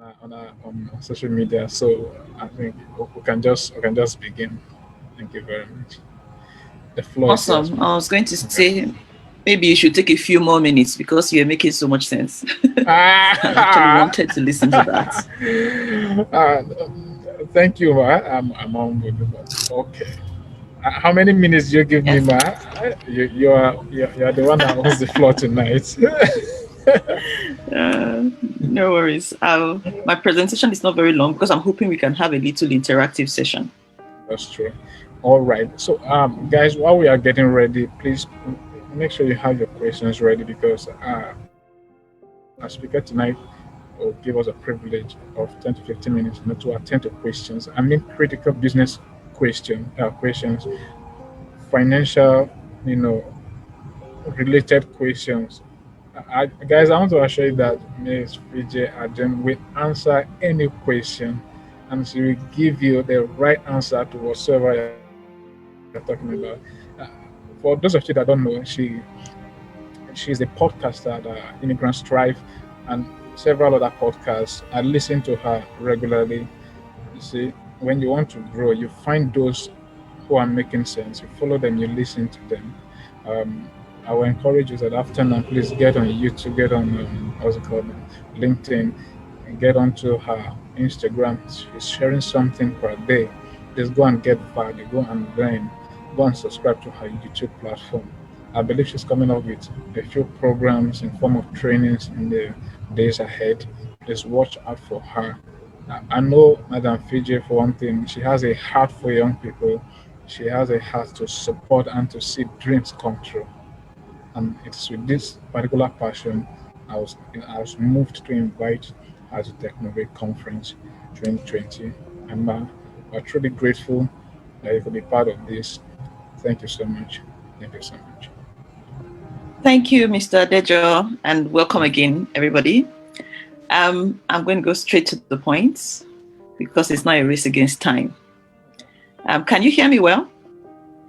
on social media. So I think we can just begin. Thank you very much. The floor is yours, Awesome. man. I was going to Okay. say maybe you should take a few more minutes because you're making so much sense. I actually Ah, wanted to listen to that. uh, thank you, ma. I'm on with you, but okay. How many minutes do you give me, Yes. ma? You are the one that owns the floor tonight. No worries. My presentation is not very long because I'm hoping we can have a little interactive session. That's true. All right. So, guys, while we are getting ready, please make sure you have your questions ready because our speaker tonight will give us a privilege of 10 to 15 minutes, to attend to questions. I mean, critical business questions, financial, you know, related questions. Guys, I want to assure you that Ms. Fijeh Aadum will answer any question and she will give you the right answer to whatsoever you're talking about. Uh, for those of you that don't know, she's a podcaster at Immigrants Thrive and several other podcasts. I listen to her regularly. You see, when you want to grow, you find those who are making sense. You follow them, you listen to them. Um, I will encourage you that after now, please get on YouTube, get on what's it called, LinkedIn, and get onto her Instagram. She's sharing something per day. Just go and get value, go and learn, go and subscribe to her YouTube platform. I believe she's coming up with a few programs in form of trainings in the days ahead. Please watch out for her. I know Madam Fiji for one thing. She has a heart for young people. She has a heart to support and to see dreams come true. And it's with this particular passion I was moved to invite her to Technovate Conference 2020. We're truly grateful that you could be part of this. Thank you so much. Thank you so much. Thank you, Mr. Dejo, and welcome again, everybody. I'm going to go straight to the point because it's not a race against time. Can you hear me well?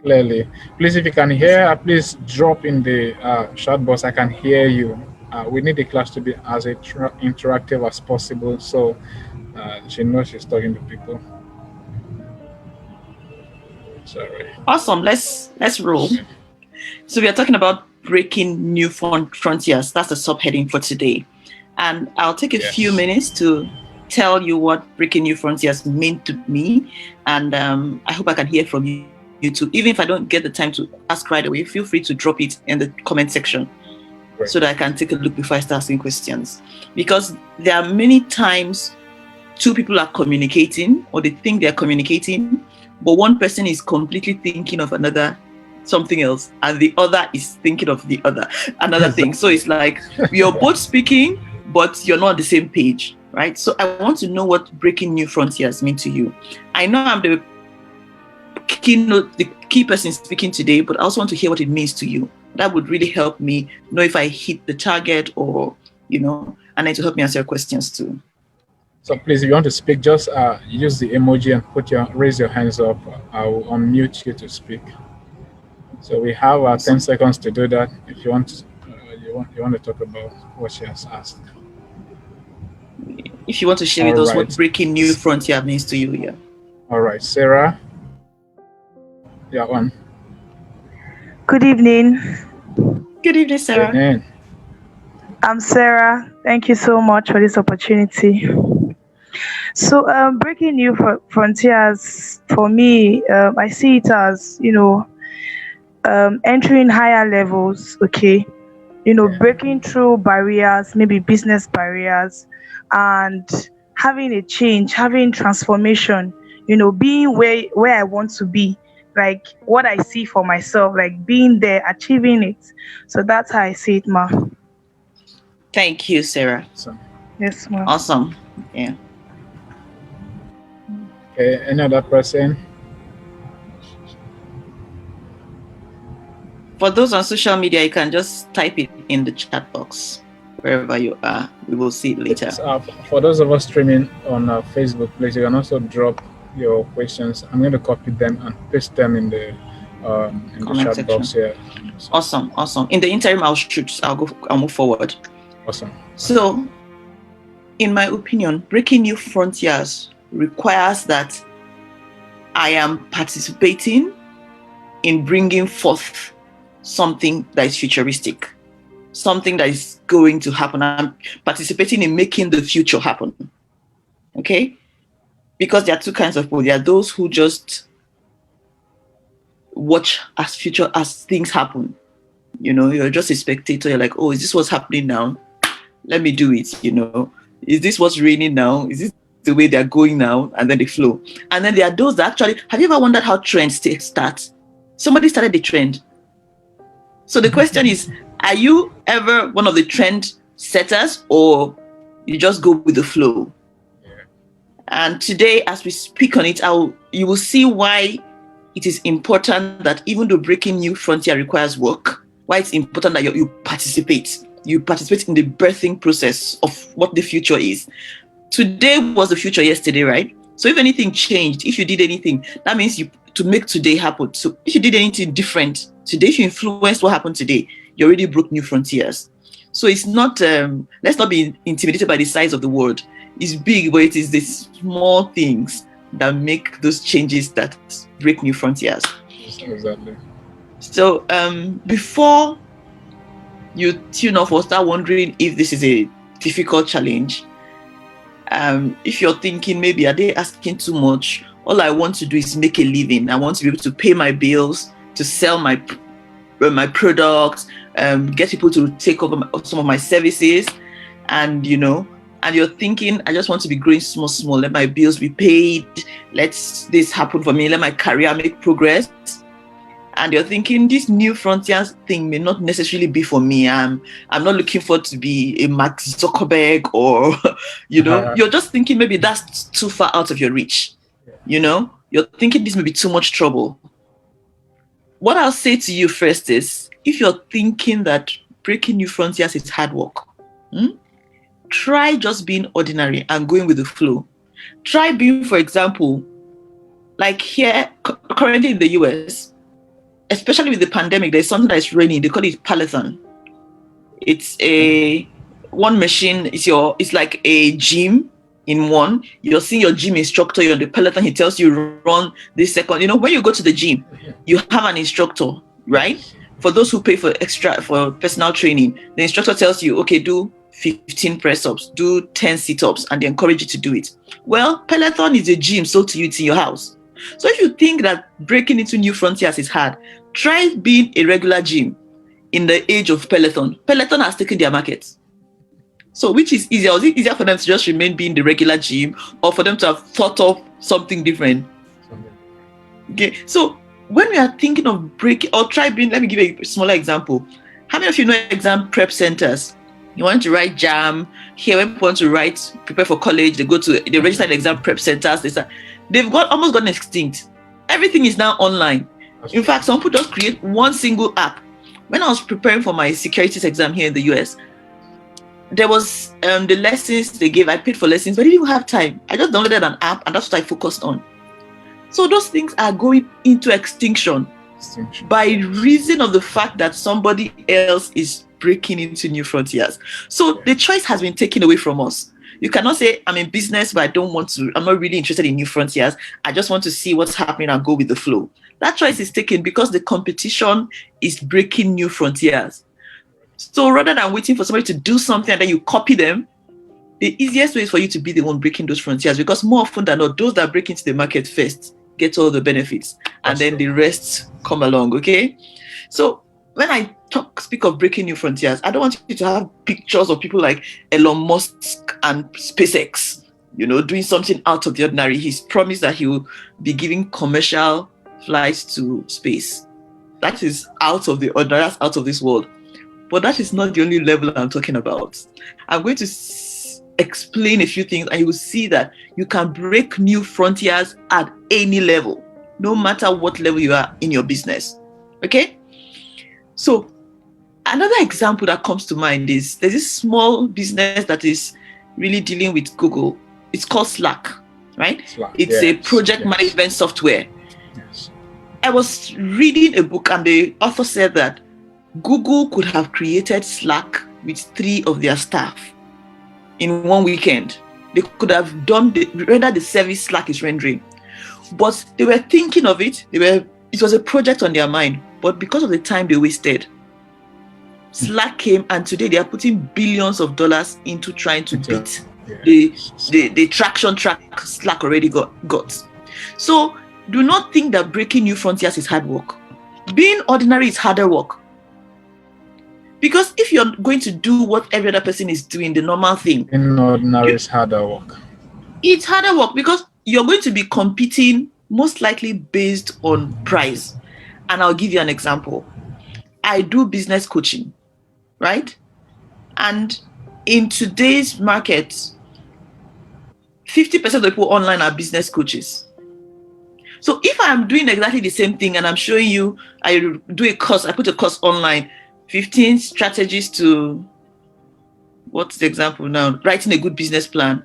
Clearly. Please, if you can Awesome. hear, please drop in the chat box. I can hear you. We need the class to be as interactive as possible so she knows she's talking to people. Sorry. Awesome. Let's roll. So we are talking about breaking new frontiers. That's the subheading for today. And I'll take a few Yes. minutes to tell you what breaking new frontiers mean to me. And I hope I can hear from you too. Even if I don't get the time to ask right away, feel free to drop it in the comment section so Great. that I can take a look before I start asking questions. Because there are many times two people are communicating or they think they're communicating, but one person is completely thinking of another something else and the other is thinking of the other another thing. So Exactly. it's like you're both speaking but you're not on the same page, right? So I want to know what breaking new frontiers mean to you. I know I'm the key person speaking today, but I also want to hear what it means to you. That would really help me know if I hit the target or, and then to help me answer your questions too. So please, if you want to speak, just use the emoji and raise your hands up. I'll unmute you to speak. So we have 10 Awesome. seconds to do that. If you want to talk about what she has asked. If you want to share All with us what right. breaking new frontier means to you, yeah. All right, Sarah, you're on. Good evening. Good evening, Good Sarah. evening. I'm Sarah. Thank you so much for this opportunity. So, breaking new frontiers for me, I see it as entering higher levels. Okay, Yeah. breaking through barriers, maybe business barriers, and having a change, having transformation. Being where I want to be, like what I see for myself, like being there, achieving it. So that's how I see it, ma. Thank you, Sarah. So, Yes, ma. Awesome. Yeah. okay, any other person? For those on social media, you can just type it in the chat box wherever you are. We will see it later. Please, for those of us streaming on Facebook, please, you can also drop your questions. I'm going to copy them and paste them in the Comment chat section. box here. So, Awesome. In the interim, I'll move forward. awesome. So In my opinion, breaking new frontiers requires that I am participating in bringing forth something that is futuristic, something that is going to happen. I'm participating in making the future happen. Okay? Because there are two kinds of people. There are those who just watch as things happen. You're just a spectator. You're like, oh, is this what's happening now? Let me do it. Is this what's raining now? Is this the way they're going now? And then they flow. And then there are those that actually, have you ever wondered how trends start? Somebody started the trend. So the question is, are you ever one of the trend setters, or you just go with the flow? Yeah. And today, as we speak on it, you will see why it is important that even though breaking new frontier requires work, why it's important that you participate. You participate in the birthing process of what the future is. Today was the future yesterday, right? So if anything changed, if you did anything, that means to make today happen. So if you did anything different today, if you influenced what happened today, you already broke new frontiers. So it's not, let's not be intimidated by the size of the world. It's big, but it is the small things that make those changes that break new frontiers. Exactly. So before you tune off or start wondering if this is a difficult challenge, if you're thinking maybe are they asking too much, all I want to do is make a living. I want to be able to pay my bills, to sell my products, get people to take over some of my services, and you're thinking, I just want to be growing small, let my bills be paid, let this happen for me, let my career make progress. And you're thinking this new frontiers thing may not necessarily be for me. I'm not looking forward to be a Mark Zuckerberg, or you're just thinking maybe that's too far out of your reach. You're thinking this may be too much trouble. What I'll say to you first is, if you're thinking that breaking new frontiers is hard work, try just being ordinary and going with the flow. Try being, for example, like here currently in the US, especially with the pandemic, there's something that's raining. They call it Peloton. It's a one machine. It's like a gym in one. You're seeing your gym instructor. You're on the Peloton. He tells you run this second. When you go to the gym, you have an instructor, right? For those who pay for personal training, the instructor tells you, okay, do 15 press-ups, do 10 sit-ups, and they encourage you to do it. Well, Peloton is a gym sold to you in your house. So if you think that breaking into new frontiers is hard, try being a regular gym in the age of Peloton. Peloton has taken their market. So which is easier? Was it easier for them to just remain being the regular gym, or for them to have thought of something different? Okay, so when we are thinking of breaking, or try being, let me give a smaller example. How many of you know exam prep centers? You want to write JAM. Here, when people want to prepare for college, they register in exam prep centers. They've almost gotten extinct. Everything is now online. In fact, some people just create one single app. When I was preparing for my securities exam here in the US, there was the lessons they gave. I paid for lessons, but I didn't have time. I just downloaded an app, and that's what I focused on. So those things are going into extinction by reason of the fact that somebody else is breaking into new frontiers. So the choice has been taken away from us. You cannot say, I'm in business, but I'm not really interested in new frontiers. I just want to see what's happening and go with the flow. That choice is taken because the competition is breaking new frontiers. So rather than waiting for somebody to do something and then you copy them, the easiest way is for you to be the one breaking those frontiers, because more often than not, those that break into the market first get all the benefits, and then the rest come along, okay? So when I speak of breaking new frontiers, I don't want you to have pictures of people like Elon Musk and SpaceX, doing something out of the ordinary. He's promised that he will be giving commercial flights to space. That is out of the ordinary, that's out of this world. But that is not the only level I'm talking about. I'm going to explain a few things, and you will see that you can break new frontiers at any level, no matter what level you are in your business. Okay? So another example that comes to mind is there's this small business that is really dealing with Google. It's called Slack, right? It's a project management software. Yes. I was reading a book, and the author said that Google could have created Slack with 3 of their staff. in one weekend. They could have rendered the service Slack is rendering. But they were thinking of it. It was a project on their mind. But because of the time they wasted, Slack came, and today they are putting billions of dollars into trying to beat the traction track Slack already got. So do not think that breaking new frontiers is hard work. Being ordinary is harder work. Because if you're going to do what every other person is doing, the normal thing, in ordinary is harder work. It's harder work because you're going to be competing most likely based on price. And I'll give you an example. I do business coaching, right? And in today's market, 50% of the people online are business coaches. So if I'm doing exactly the same thing and I'm showing you, I do a course, I put a course online, 15 strategies to, what's the example now? Writing a good business plan,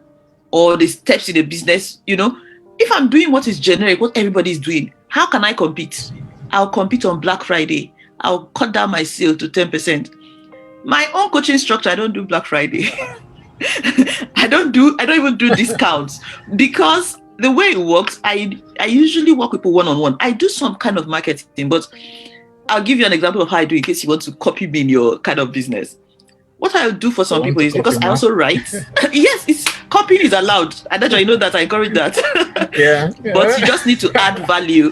or the steps in a business, if I'm doing what is generic, what everybody is doing, how can I compete? I'll compete on Black Friday. I'll cut down my sale to 10%. My own coaching structure, I don't do Black Friday. I don't even do discounts, because the way it works, I usually work with people one-on-one. I do some kind of marketing, but I'll give you an example of how I do in case you want to copy me in your kind of business. What I do for some people is, because I also write. Yes, copying is allowed. I don't know, you know that I encourage that. Yeah. But you just need to add value.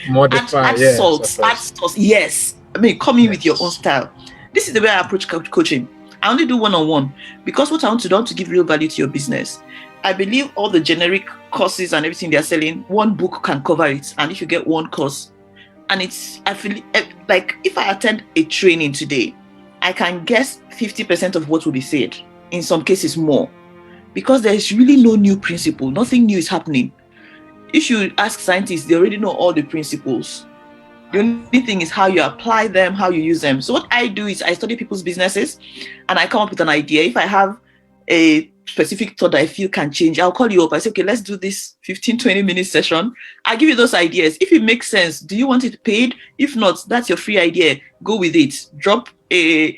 Modify, add salt, add sauce. Yes. I mean, come in with your own style. This is the way I approach coaching. I only do one-on-one because what I want to give real value to your business. I believe all the generic courses and everything they're selling, one book can cover it. And if you get one course, and I feel like if I attend a training today, I can guess 50% of what will be said, in some cases more, because there's really no new principle. Nothing new is happening. If you ask scientists, they already know all the principles. The only thing is how you apply them, how you use them. So what I do is I study people's businesses and I come up with an idea. If I have a specific thought that I feel can change, I'll call you up. I say, okay, let's do this 15-20 minute session. I'll give you those ideas. If it makes sense, do you want it paid? If not, that's your free idea. Go with it. Drop a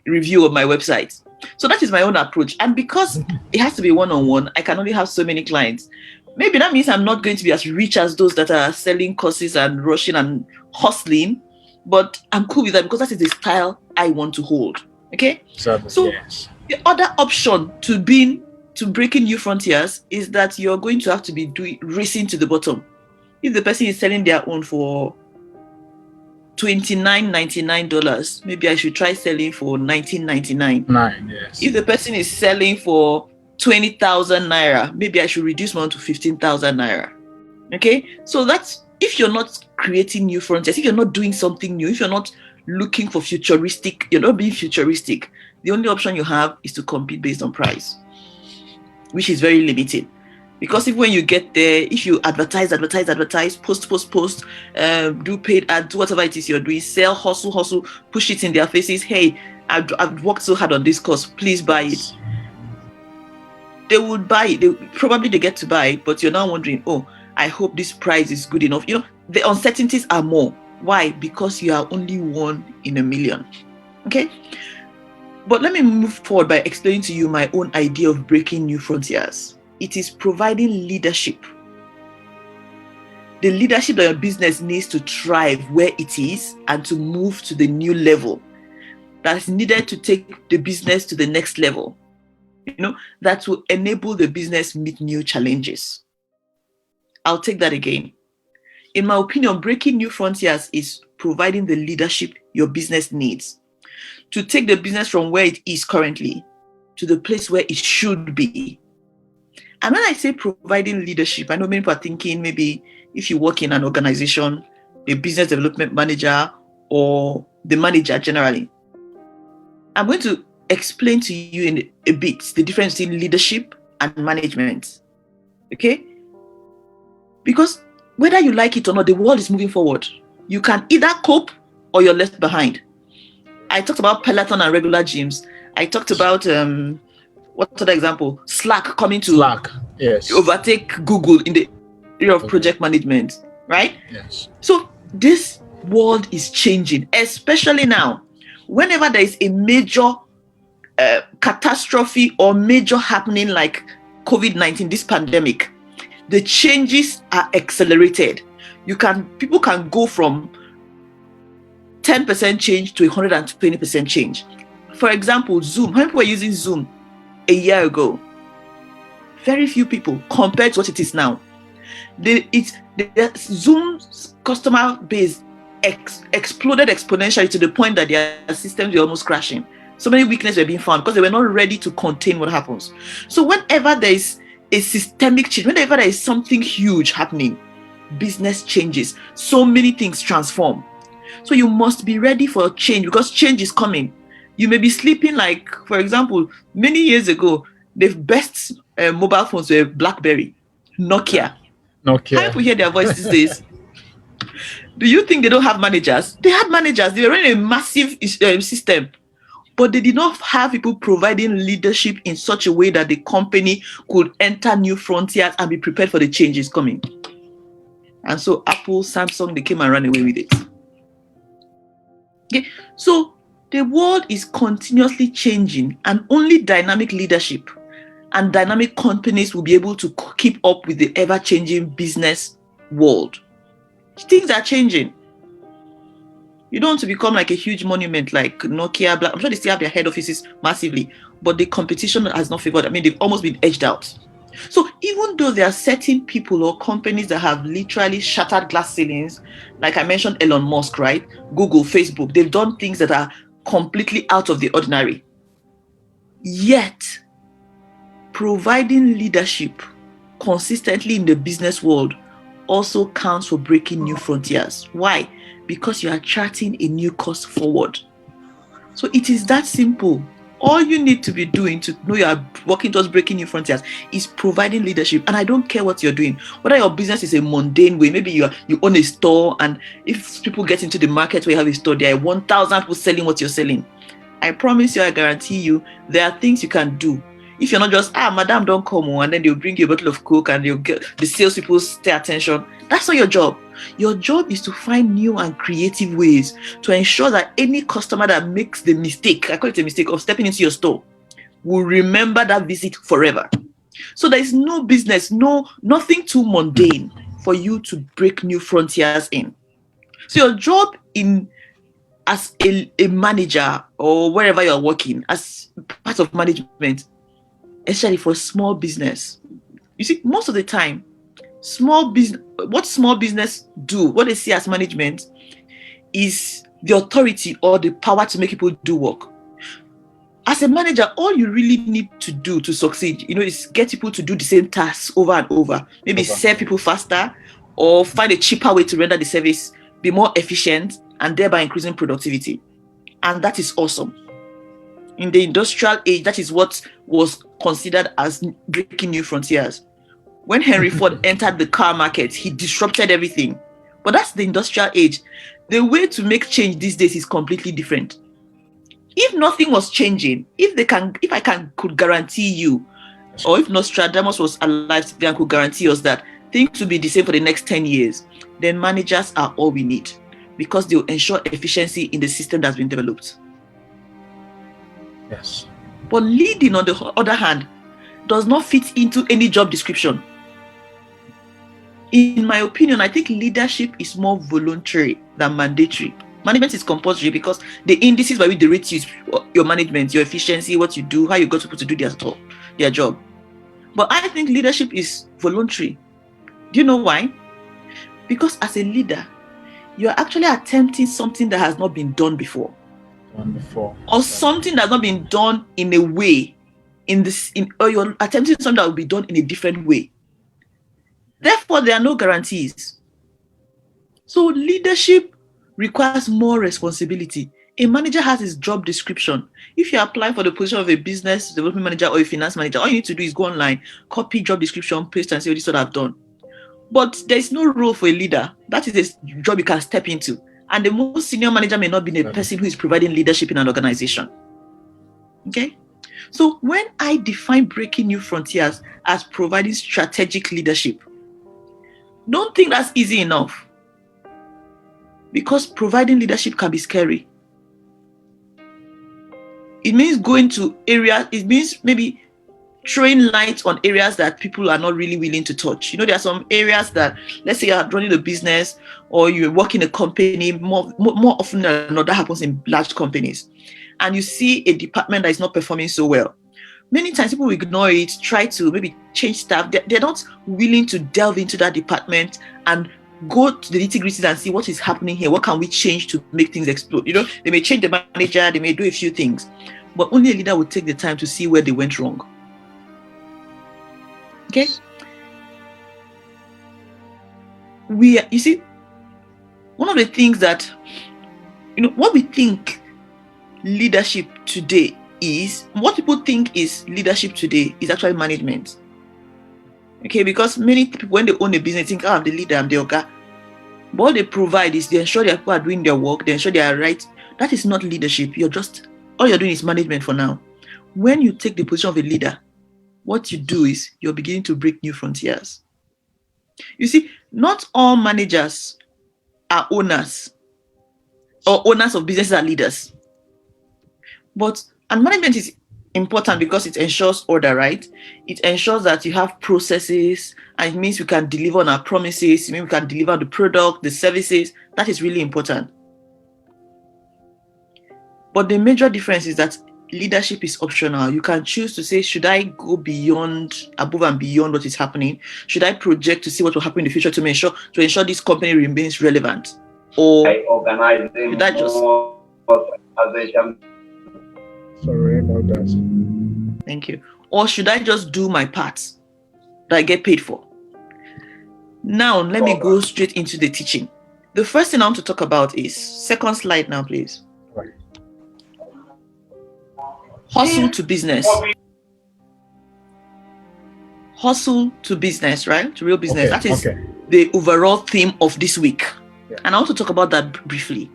review of my website. So that is my own approach. And because it has to be one-on-one, I can only have so many clients. Maybe that means I'm not going to be as rich as those that are selling courses and rushing and hustling, but I'm cool with that because that is the style I want to hold. Okay? So yes. The other option to breaking new frontiers is that you're going to have to be racing to the bottom. If the person is selling their own for $29.99, maybe I should try selling for $19.99. Yes. If the person is selling for 20,000 naira, maybe I should reduce mine to 15,000 naira. Okay, so that's if you're not creating new frontiers, if you're not doing something new, if you're not looking for futuristic, you're not being futuristic. The only option you have is to compete based on price, which is very limited. Because if when you get there, if you advertise, post, do paid ads, do whatever it is you're doing, sell, hustle, push it in their faces. Hey, I've worked so hard on this course, please buy it. They would buy it. They get to buy it, but you're now wondering, oh, I hope this price is good enough. The uncertainties are more. Why? Because you are only one in a million. Okay? But let me move forward by explaining to you my own idea of breaking new frontiers. It is providing leadership. The leadership that your business needs to thrive where it is and to move to the new level that's needed to take the business to the next level. That will enable the business meet new challenges. I'll take that again. In my opinion, breaking new frontiers is providing the leadership your business needs to take the business from where it is currently to the place where it should be. And when I say providing leadership, I know many people are thinking maybe if you work in an organization, a business development manager or the manager generally. I'm going to explain to you in a bit the difference between leadership and management. Okay? Because whether you like it or not, the world is moving forward. You can either cope or you're left behind. I talked about Peloton and regular gyms. I talked about what other example? Slack coming to overtake Google in the area of project management, right? Yes. So this world is changing, especially now. Whenever there is a major catastrophe or major happening like COVID-19, this pandemic, the changes are accelerated. People can go from 10% change to 120% change. For example, Zoom. How many people were using Zoom a year ago? Very few people compared to what it is now. Zoom's customer base exploded exponentially to the point that their systems were almost crashing. So many weaknesses were being found because they were not ready to contain what happens. So whenever there is a systemic change, whenever there is something huge happening, business changes. So many things transform. So you must be ready for change because change is coming. You may be sleeping like, for example, many years ago, the best mobile phones were BlackBerry, Nokia. How people hear their voice these days? Do you think they don't have managers? They had managers. They were running a massive system, but they did not have people providing leadership in such a way that the company could enter new frontiers and be prepared for the changes coming. And so Apple, Samsung, they came and ran away with it. Okay, so the world is continuously changing, and only dynamic leadership and dynamic companies will be able to keep up with the ever-changing business world. Things are changing. You don't want to become like a huge monument like Nokia. I'm sure they still have their head offices massively, but the competition has not favored. I mean, they've almost been edged out. So even though there are certain people or companies that have literally shattered glass ceilings, like I mentioned Elon Musk, right? Google, Facebook, they've done things that are completely out of the ordinary. Yet, providing leadership consistently in the business world also counts for breaking new frontiers. Why? Because you are charting a new course forward. So it is that simple. All you need to be doing to know you are working towards breaking new frontiers is providing leadership. And I don't care what you're doing, whether your business is a mundane way, maybe you own a store, and if people get into the market where you have a store, there are 1,000 people selling what you're selling. I promise you, I guarantee you, there are things you can do. If you're not just, madam, don't come on, and then they'll bring you a bottle of Coke and they'll get the salespeople stay attention. That's not your job. Your job is to find new and creative ways to ensure that any customer that makes the mistake, I call it a mistake, of stepping into your store, will remember that visit forever. So there is no business, nothing too mundane for you to break new frontiers in. So your job as a manager or wherever you're working, as part of management, especially for small business, you see, most of the time, what small business do, what they see as management, is the authority or the power to make people do work. As a manager, all you really need to do to succeed, is get people to do the same tasks over and over. Maybe serve people faster, or find a cheaper way to render the service, be more efficient, and thereby increasing productivity. And that is awesome. In the industrial age, that is what was considered as breaking new frontiers. When Henry Ford entered the car market, he disrupted everything. But that's the industrial age. The way to make change these days is completely different. If nothing was changing, if I could guarantee you, or if Nostradamus was alive and could guarantee us that things will be the same for the next 10 years, then managers are all we need, because they'll ensure efficiency in the system that's been developed. Yes. But leading, on the other hand, does not fit into any job description. In my opinion, I think leadership is more voluntary than mandatory. Management is compulsory because the indices by which they rate you is your management, your efficiency, what you do, how you got people to do their job. But I think leadership is voluntary. Do you know why? Because as a leader, you're actually attempting something that has not been done before. Or something that's not been done in a way, or you're attempting something that will be done in a different way. Therefore, there are no guarantees. So leadership requires more responsibility. A manager has his job description. If you're applying for the position of a business development manager or a finance manager, all you need to do is go online, copy job description, paste, and say, this is what I've done. But there's no role for a leader. That is a job you can step into. And the most senior manager may not be the person who is providing leadership in an organization. Okay? So when I define breaking new frontiers as providing strategic leadership, don't think that's easy enough. Because providing leadership can be scary. It means going to areas, it means maybe throwing light on areas that people are not really willing to touch. There are some areas that, let's say you're running a business or you work in a company, more often than not, that happens in large companies. And you see a department that is not performing so well. Many times people ignore it, try to maybe change staff. They're not willing to delve into that department and go to the nitty-gritties and see what is happening here. What can we change to make things explode? They may change the manager, they may do a few things, but only a leader will take the time to see where they went wrong. Okay? You see, one of the things that, what we think leadership today is, what people think is leadership today is actually management. Okay, because many people, when they own a business, think, I'm the leader, I'm the oga. But what they provide is they ensure that people are doing their work, they ensure they are right. That is not leadership. All you're doing is management for now. When you take the position of a leader, what you do is you're beginning to break new frontiers. You see, not all managers are owners, or owners of businesses are leaders. And management is important because it ensures order, right? It ensures that you have processes, and it means we can deliver on our promises. It means we can deliver the product, the services. That is really important. But the major difference is that leadership is optional. You can choose to say, should I go above and beyond what is happening? Should I project to see what will happen in the future to ensure this company remains relevant? Or should I just... Sorry about that. Thank you. Or should I just do my part that I get paid for? Now, let me go straight into the teaching. The first thing I want to talk about is, second slide now, please. Right. Hustle to business. Hustle to business, right? To real business. That is the overall theme of this week. Yeah. And I want to talk about that briefly.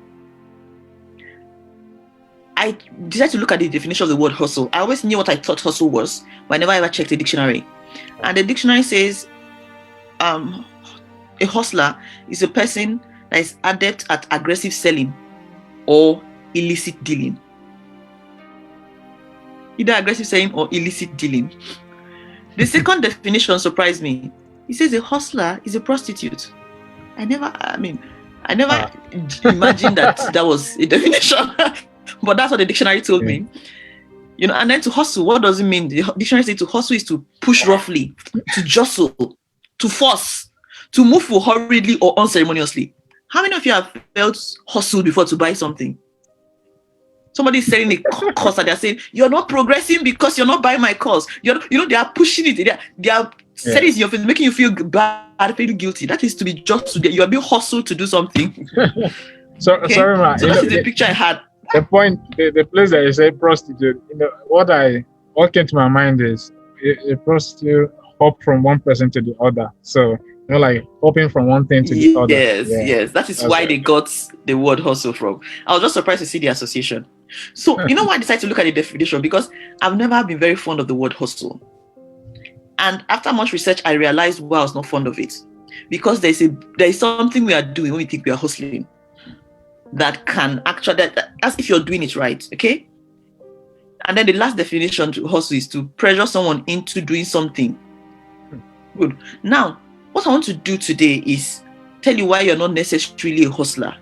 I decided to look at the definition of the word hustle. I always knew what I thought hustle was, but I never ever checked the dictionary. And the dictionary says a hustler is a person that is adept at aggressive selling or illicit dealing. Either aggressive selling or illicit dealing. The second definition surprised me. It says a hustler is a prostitute. I never imagined that was a definition. But that's what the dictionary told me. And then to hustle, what does it mean? The dictionary says to hustle is to push roughly, to jostle, to force, to move hurriedly or unceremoniously. How many of you have felt hustled before to buy something? Somebody is selling a course and they're saying, you're not progressing because you're not buying my course. They are pushing it. They are selling it in your face, making you feel bad, feeling guilty. That is to be jostled. You are being hustled to do something. Sorry, ma. So that is the picture I had. The point, the place that you say prostitute, what came to my mind is a prostitute hop from one person to the other. So, like hopping from one thing to the other. Yes. That is why they got the word hustle from. I was just surprised to see the association. So, why I decided to look at the definition? Because I've never been very fond of the word hustle. And after much research, I realized why I was not fond of it. Because there is something we are doing when we think we are hustling. That can actually, as if you're doing it right, okay? And then the last definition to hustle is to pressure someone into doing something. Good. Now, what I want to do today is tell you why you're not necessarily a hustler.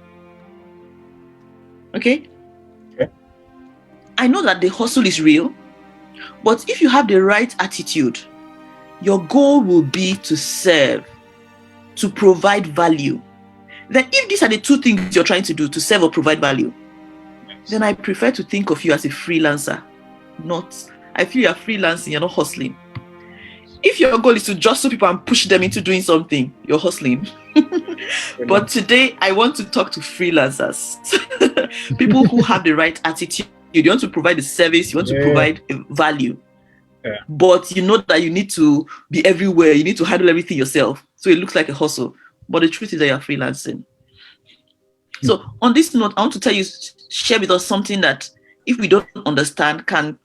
Okay? I know that the hustle is real, but if you have the right attitude, your goal will be to serve, to provide value. Then if these are the two things you're trying to do, to serve or provide value, then I prefer to think of you as a freelancer. I feel you're freelancing, you're not hustling. If your goal is to jostle people and push them into doing something, you're hustling. But today, I want to talk to freelancers. People who have the right attitude. You want to provide the service, you want to provide value. Yeah. But you know that you need to be everywhere, you need to handle everything yourself. So it looks like a hustle. But the truth is that you're freelancing. So on this note, I want to share with us something that if we don't understand can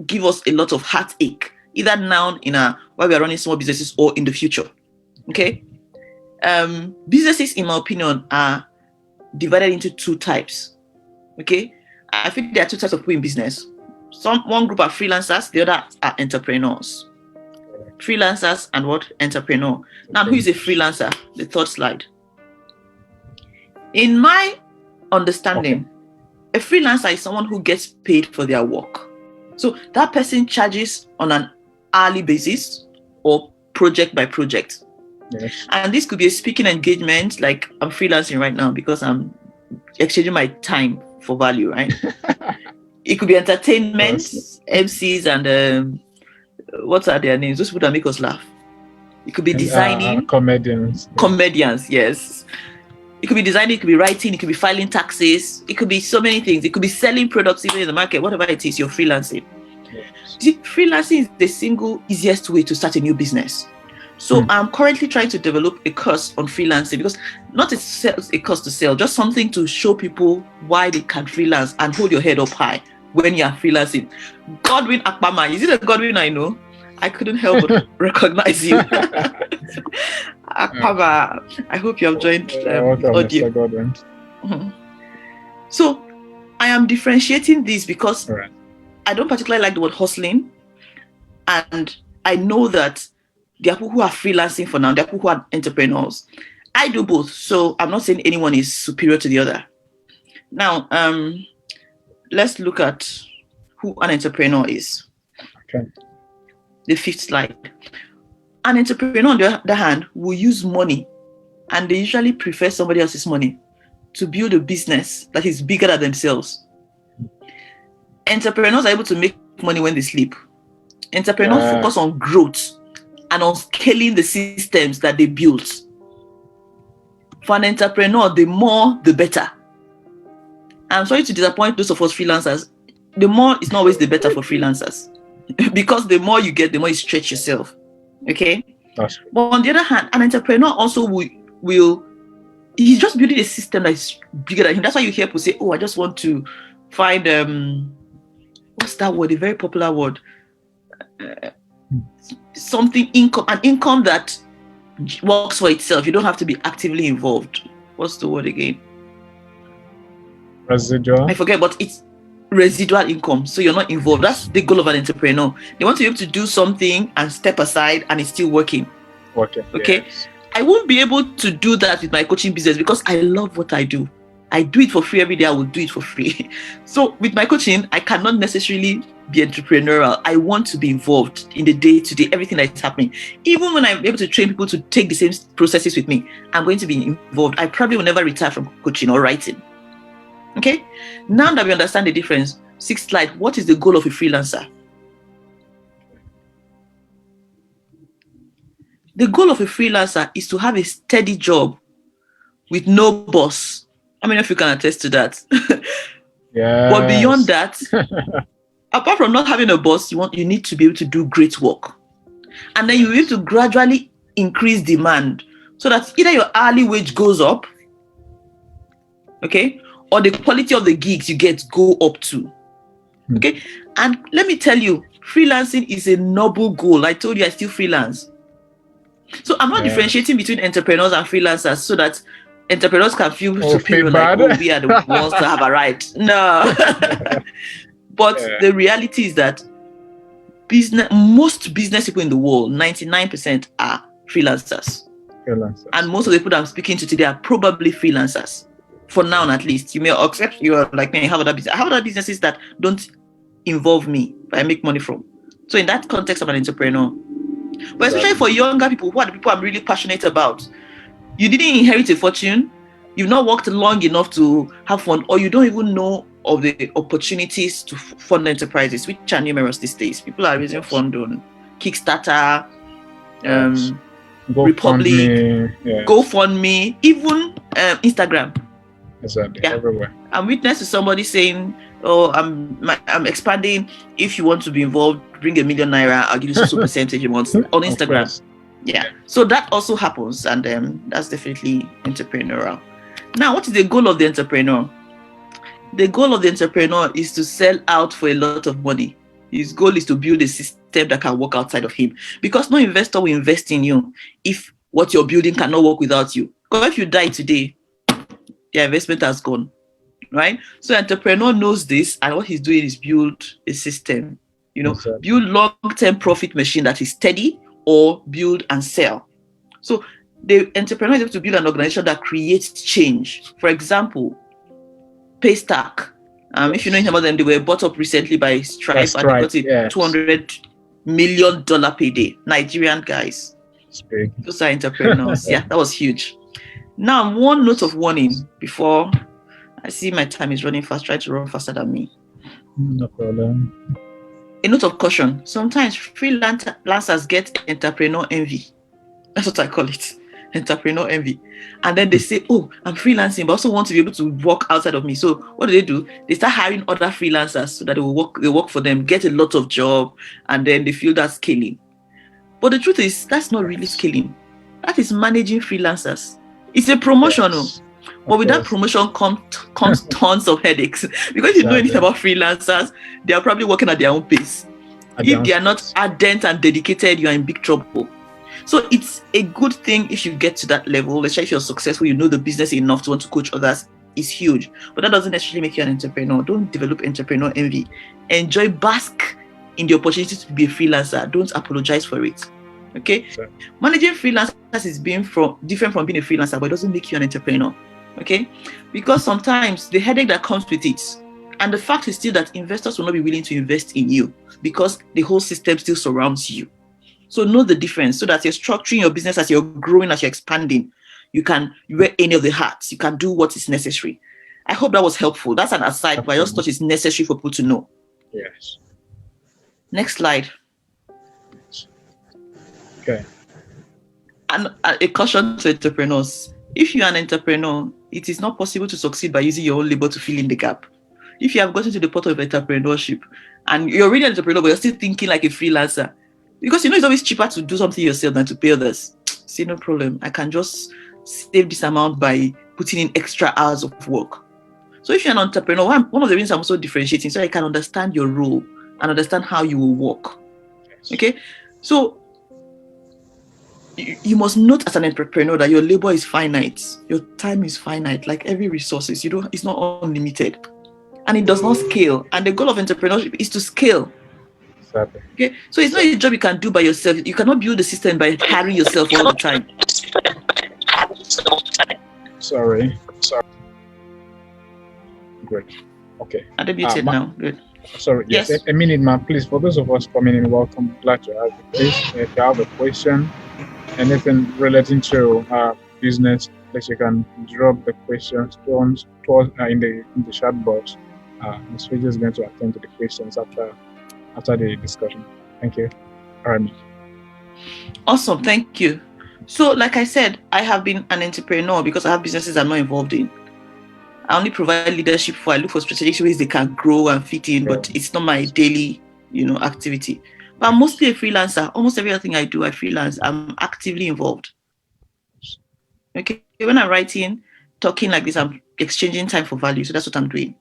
give us a lot of heartache, either now while we are running small businesses or in the future. Okay? Businesses, in my opinion, are divided into two types. Okay? I think there are two types of people in business. One group are freelancers, the other are entrepreneurs. Freelancers and what? Entrepreneur. Now, who is a freelancer? The third slide. In my understanding, a freelancer is someone who gets paid for their work. So that person charges on an hourly basis or project by project. Yes. And this could be a speaking engagement, like I'm freelancing right now because I'm exchanging my time for value, right? It could be entertainment, MCs, and what are their names? Those people that make us laugh. It could be designing. Comedians. Comedians, yes. It could be designing, it could be writing, it could be filing taxes, it could be so many things. It could be selling products even in the market, whatever it is, you're freelancing. Yes. See, freelancing is the single easiest way to start a new business. So I'm currently trying to develop a course on freelancing, because not a course to sell, just something to show people why they can freelance and hold your head up high when you're freelancing. Godwin Akpama, is it a Godwin I know? I couldn't help but recognize you. Akpama, I hope you have joined audio. Mm-hmm. So I am differentiating this because I don't particularly like the word hustling, and I know that there are people who are freelancing for now, there are people who are entrepreneurs. I do both, so I'm not saying anyone is superior to the other. Now, let's look at who an entrepreneur is. Okay. The fifth slide. An entrepreneur, on the other hand, will use money, and they usually prefer somebody else's money to build a business that is bigger than themselves. Entrepreneurs are able to make money when they sleep. Entrepreneurs focus on growth and on scaling the systems that they built. For an entrepreneur, the more, the better. I'm sorry to disappoint those of us freelancers. The more is not always the better for freelancers. Because the more you get, the more you stretch yourself. Okay? That's But on the other hand, an entrepreneur also will he's just building a system that is bigger than him. That's why you hear people say, oh, I just want to find what's that word? A very popular word. Something income, an income that works for itself. You don't have to be actively involved. What's the word again? Residual. I forget, but it's residual income. So you're not involved. That's the goal of an entrepreneur. They want to be able to do something and step aside, and it's still working. Okay. Yes. I won't be able to do that with my coaching business because I love what I do. I do it for free every day. I will do it for free. So with my coaching, I cannot necessarily be entrepreneurial. I want to be involved in the day-to-day, everything that's happening. Even when I'm able to train people to take the same processes with me, I'm going to be involved. I probably will never retire from coaching or writing. Okay? Now that we understand the difference, sixth slide, what is the goal of a freelancer? The goal of a freelancer is to have a steady job with no boss. How many of you can attest to that? Yeah. But beyond that, apart from not having a boss, you need to be able to do great work. And then you will to gradually increase demand so that either your hourly wage goes up, okay, or the quality of the gigs you get go up too. Okay? And let me tell you, freelancing is a noble goal. I told you I still freelance. So I'm not differentiating between entrepreneurs and freelancers so that entrepreneurs can feel superior, like, oh, we are the ones that have arrived. No. But the reality is that most business people in the world, 99% are freelancers. And most of the people that I'm speaking to today are probably freelancers. For now, at least. You may accept you're like me, I have other businesses that don't involve me, but I make money from. So in that context, I'm an entrepreneur. But especially for younger people, who are the people I'm really passionate about? You didn't inherit a fortune, you've not worked long enough to have fun, or you don't even know of the opportunities to fund enterprises, which are numerous these days. People are raising fund on Kickstarter, Republic, GoFundMe, even Instagram. Exactly. Everywhere. I'm witness to somebody saying, oh, I'm expanding. If you want to be involved, bring ₦1 million. I'll give you some percentage a month on Instagram. Yeah. So that also happens, and that's definitely entrepreneurial. Now, what is the goal of the entrepreneur? The goal of the entrepreneur is to sell out for a lot of money. His goal is to build a system that can work outside of him, because no investor will invest in you if what you're building cannot work without you. Because if you die today, their investment has gone. right? So entrepreneur knows this, and what he's doing is build a system, Exactly. build long-term profit machine that is steady, or build and sell. So the entrepreneur is able to build an organization that creates change. For example, Paystack. If you know anything about them, they were bought up recently by Stripe, and they got a $200 million payday. Nigerian guys. It's big. Those are entrepreneurs. Yeah, that was huge. Now, one note of warning before I see my time is running fast. Try to run faster than me. No problem. A note of caution. Sometimes freelancers get entrepreneur envy. That's what I call it. Entrepreneur envy. And then they say, oh, I'm freelancing, but also want to be able to work outside of me. So what do? They start hiring other freelancers so that they work for them, get a lot of job, and then they feel that's scaling. But the truth is, that's not really scaling. That is managing freelancers. It's a promotion. Yes. But with that promotion comes tons of headaches. Because if you know anything about freelancers, they are probably working at their own pace. If they are not ardent and dedicated, you are in big trouble. So it's a good thing if you get to that level. Let's say if you're successful, you know the business enough to want to coach others, is huge. But that doesn't necessarily make you an entrepreneur. Don't develop entrepreneur envy. Enjoy, bask in the opportunity to be a freelancer. Don't apologize for it. Okay? Sure. Managing freelancers is different from being a freelancer, but it doesn't make you an entrepreneur. Okay? Because sometimes the headache that comes with it, and the fact is still that investors will not be willing to invest in you because the whole system still surrounds you. So know the difference so that you're structuring your business as you're growing, as you're expanding. You wear any of the hats. You can do what is necessary. I hope that was helpful. That's an aside, but I just thought it's necessary for people to know. Yes. Next slide. Okay. And a caution to entrepreneurs. If you're an entrepreneur, it is not possible to succeed by using your own labor to fill in the gap. If you have gotten to the part of entrepreneurship and you're already an entrepreneur, but you're still thinking like a freelancer, because it's always cheaper to do something yourself than to pay others. See, no problem. I can just save this amount by putting in extra hours of work. So if you're an entrepreneur, one of the reasons I'm also differentiating, so I can understand your role and understand how you will work. Yes. Okay? So you must note as an entrepreneur that your labor is finite. Your time is finite. Like every resource, it's not unlimited. And it does not scale. And the goal of entrepreneurship is to scale. Okay, so it's not a job you can do by yourself. You cannot build the system by hiring yourself all the time. Sorry. Great. Okay. I'm muted now. Good. Sorry. Yes. A minute, man. Please, for those of us coming in, welcome. Glad to have you. Please, if you have a question, anything relating to business, that you can drop the questions towards in the chat box. Ms. Fijeh is going to attend to the questions after the discussion. Thank you. All right. Awesome. Thank you. So, like I said, I have been an entrepreneur because I have businesses I'm not involved in. I only provide leadership I look for strategic ways they can grow and fit in, but it's not my daily, activity. But I'm mostly a freelancer. Almost everything I do, I freelance. I'm actively involved. Okay. When I'm writing, talking like this, I'm exchanging time for value. So that's what I'm doing.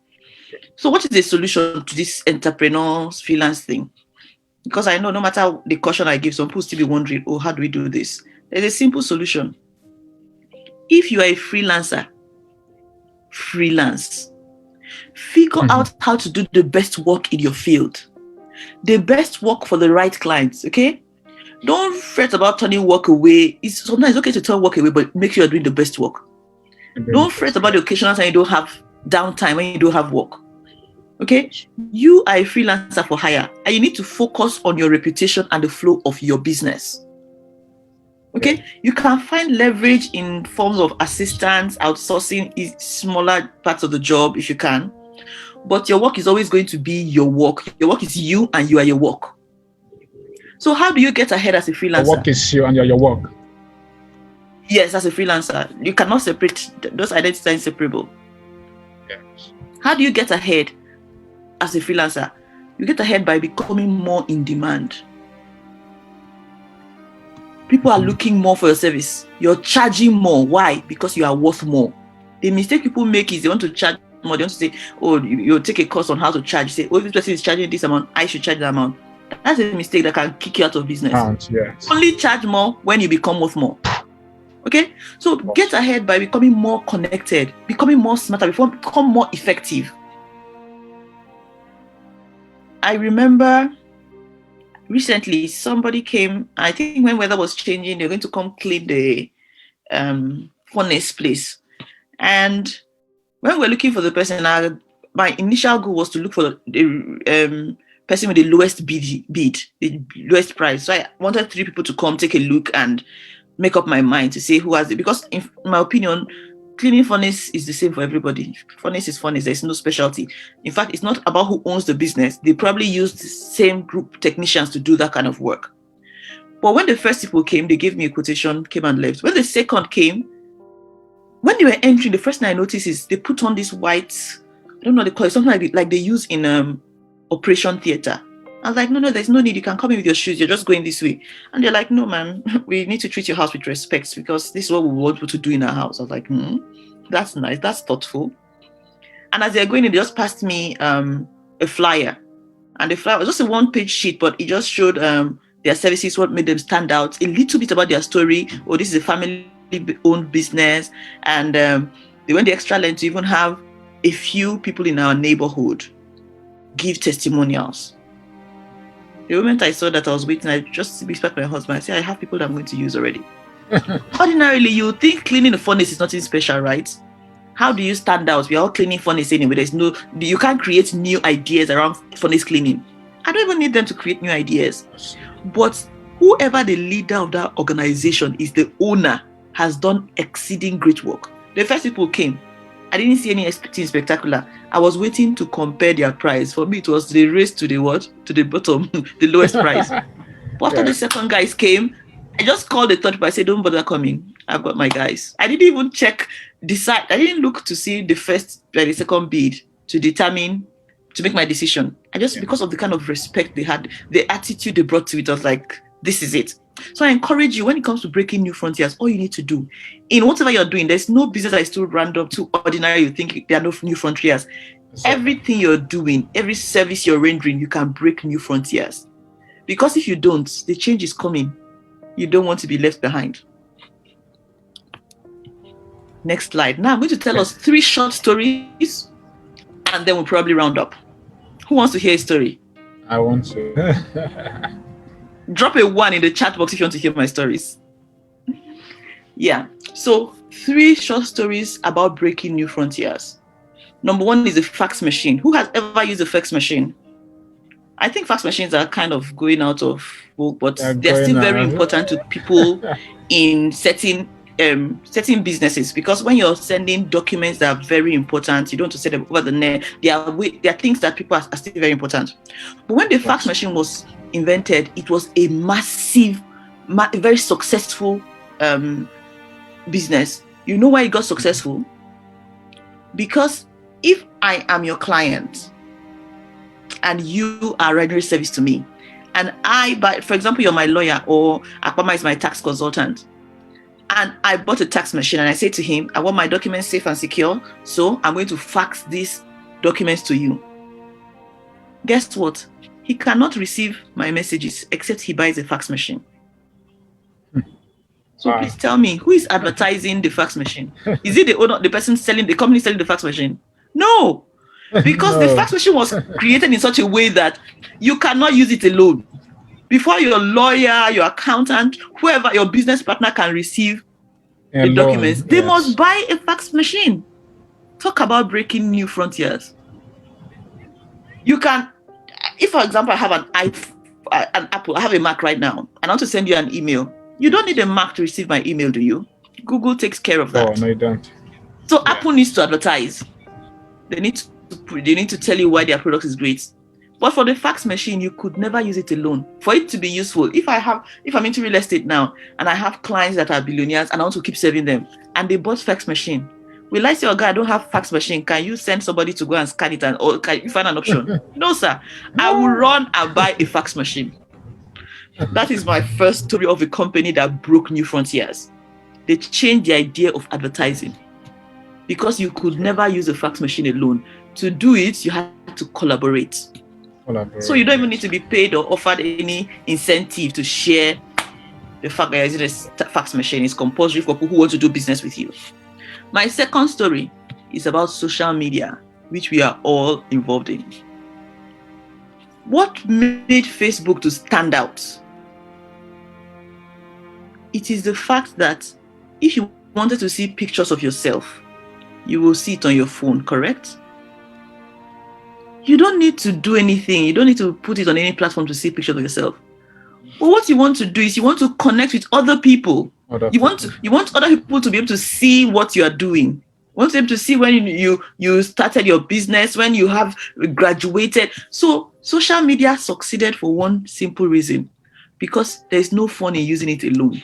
So what is the solution to this entrepreneurs freelance thing? Because I know no matter the caution I give, some people still be wondering, oh, how do we do this? There's a simple solution. If you are a freelancer, freelance. Figure out how to do the best work in your field. The best work for the right clients, okay? Don't fret about turning work away. Sometimes it's okay to turn work away, but make sure you're doing the best work. Don't fret about the occasional time you don't have downtime when you don't have work. Okay? You are a freelancer for hire, and you need to focus on your reputation and the flow of your business. Okay, you can find leverage in forms of assistance, outsourcing smaller parts of the job if you can, but your work is always going to be your work. Your work is you and you are your work. So how do you get ahead as a freelancer? Your work is you and you are your work. Yes, as a freelancer, you cannot separate. Those identities are inseparable. Yes. How do you get ahead as a freelancer? You get ahead by becoming more in demand. People are looking more for your service. You're charging more. Why? Because you are worth more. The mistake people make is they want to charge more. They want to say, oh, you take a course on how to charge. Say, oh, if this person is charging this amount, I should charge that amount. That's a mistake that can kick you out of business. Yes. Only charge more when you become worth more. Okay, so get ahead by becoming more connected, becoming more smarter, become more effective. I remember recently somebody came, I think when weather was changing, they're going to come clean the furnace place. And when we're looking for the person, my initial goal was to look for the person with the lowest bid, the lowest price. So I wanted 3 people to come take a look and make up my mind to say who has it. Because in my opinion, cleaning furnace is the same for everybody. Furnace is furnace. There's no specialty. In fact, it's not about who owns the business. They probably use the same group technicians to do that kind of work. But when the first people came, they gave me a quotation, came and left. When the second came, when they were entering, the first thing I noticed is they put on this white, I don't know what they call it, something like they use in operation theater. I was like, no, there's no need. You can come in with your shoes. You're just going this way. And they're like, no, ma'am, we need to treat your house with respect because this is what we want you to do in our house. I was like, that's nice. That's thoughtful. And as they're going in, they just passed me a flyer. And the flyer was just a 1-page sheet, but it just showed their services, what made them stand out, a little bit about their story. Oh, this is a family-owned business. And they went the extra length to even have a few people in our neighborhood give testimonials. The moment I saw that I was waiting, I just whispered my husband, I said, I have people that I'm going to use already. Ordinarily, you think cleaning a furnace is nothing special, right? How do you stand out? We're all cleaning furnace anyway. You can't create new ideas around furnace cleaning. I don't even need them to create new ideas. But whoever the leader of that organization is, the owner, has done exceeding great work. The first people came. I didn't see anything spectacular. I was waiting to compare their price. For me, it was the race to the what? To the bottom, the lowest price. But after the second guys came, I just called the third people. I said, don't bother coming. I've got my guys. I didn't even decide. I didn't look to see the second bid to make my decision. Because of the kind of respect they had, the attitude they brought to it, I was like, this is it. So I encourage you, when it comes to breaking new frontiers, all you need to do, in whatever you're doing, there's no business that is too random, too ordinary, you think there are no new frontiers. Exactly. Everything you're doing, every service you're rendering, you can break new frontiers. Because if you don't, the change is coming. You don't want to be left behind. Next slide. Now I'm going to tell us 3 short stories, and then we'll probably round up. Who wants to hear a story? I want to. Drop a 1 in the chat box if you want to hear my stories. Yeah. So 3 short stories about breaking new frontiers. Number 1 is a fax machine. Who has ever used a fax machine? I think fax machines are kind of going out of vogue, but they're still very important to people in certain businesses, because when you're sending documents that are very important, you don't want to send them over the net. There are things that people are still very important. But when the fax machine was invented, it was a massive, very successful business. You know why it got successful? Because if I am your client and you are rendering service to me, and for example, you're my lawyer, or Akpama is my tax consultant, and I bought a tax machine and I say to him, I want my documents safe and secure, so I'm going to fax these documents to you. Guess what? He cannot receive my messages except he buys a fax machine. So please tell me, who is advertising the fax machine? Is it the owner, the company selling the fax machine? No, because the fax machine was created in such a way that you cannot use it alone. Before your lawyer, your accountant, whoever, your business partner can receive the documents, they must buy a fax machine. Talk about breaking new frontiers. You can, if for example, I have an Apple, I have a Mac right now, and I want to send you an email. You don't need a Mac to receive my email, do you? Google takes care of that. Oh, no, you don't. So Apple needs to advertise. They need to tell you why their product is great. But for the fax machine, you could never use it alone. For it to be useful, if I'm into real estate now and I have clients that are billionaires and I want to keep serving them, and they bought fax machine, will I say, oh God, I don't have fax machine. Can you send somebody to go and scan it, or can you find an option? No, sir. I will run and buy a fax machine. That is my first story of a company that broke new frontiers. They changed the idea of advertising because you could never use a fax machine alone. To do it, you had to collaborate. So you don't even need to be paid or offered any incentive to share the fact that you're using a fax machine is compulsory for people who want to do business with you. My second story is about social media, which we are all involved in. What made Facebook to stand out? It is the fact that if you wanted to see pictures of yourself, you will see it on your phone, correct? You don't need to do anything. You don't need to put it on any platform to see pictures of yourself. But what you want to do is you want to connect with other people. You want other people to be able to see what you are doing. You want them to see when you started your business, when you have graduated. So social media succeeded for one simple reason, because there's no fun in using it alone.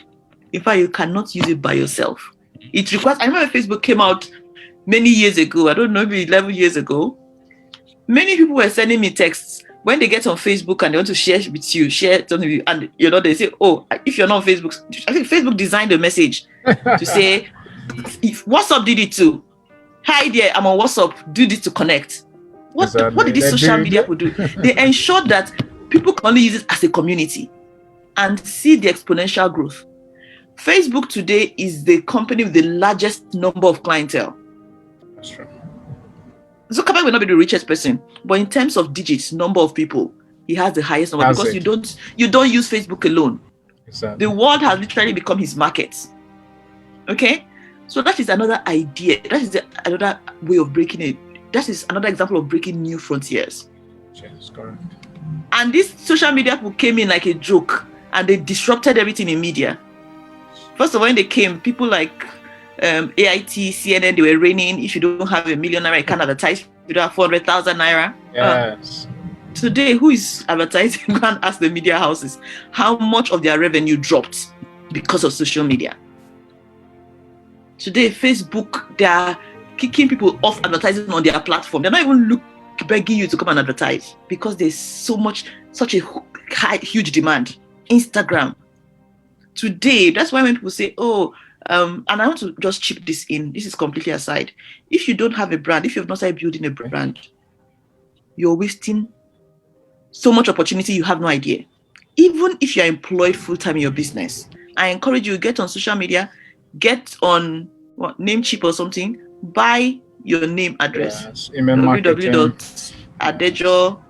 In fact, you cannot use it by yourself. It requires. I remember Facebook came out many years ago. I don't know, maybe 11 years ago. Many people were sending me texts when they get on Facebook and they want to share with you, share something with you, and they say, "Oh, if you're not on Facebook," I think Facebook designed a message to say, "If WhatsApp did it too, hi there, I'm on WhatsApp. Do this to connect." What did this social media do? They ensured that people can only use it as a community and see the exponential growth. Facebook today is the company with the largest number of clientele. That's true. Zuckerberg will not be the richest person, but in terms of digits, number of people, he has the highest number. Because you don't use Facebook alone. Exactly. The world has literally become his market. Okay, so that is another idea. That is another way of breaking it. That is another example of breaking new frontiers. Yes, correct. And this social media people came in like a joke, and they disrupted everything in media. First of all, when they came, people like AIT, CNN, they were raining. If you don't have $1 million naira, you can't advertise. If you don't have 400,000 naira. Yes. Today, who is advertising? Go and ask the media houses how much of their revenue dropped because of social media. Today, Facebook, they are kicking people off advertising on their platform. They're not even begging you to come and advertise because there's such a huge demand. Instagram. Today, that's why when people say, "Oh," and I want to just chip this in. This is completely aside. If you don't have a brand, if you've not started building a brand, you're wasting so much opportunity. You have no idea. Even if you're employed full-time in your business, I encourage you, get on social media, get on Namecheap or something, buy your name address. Yes. Email marketing. www.adejo.com.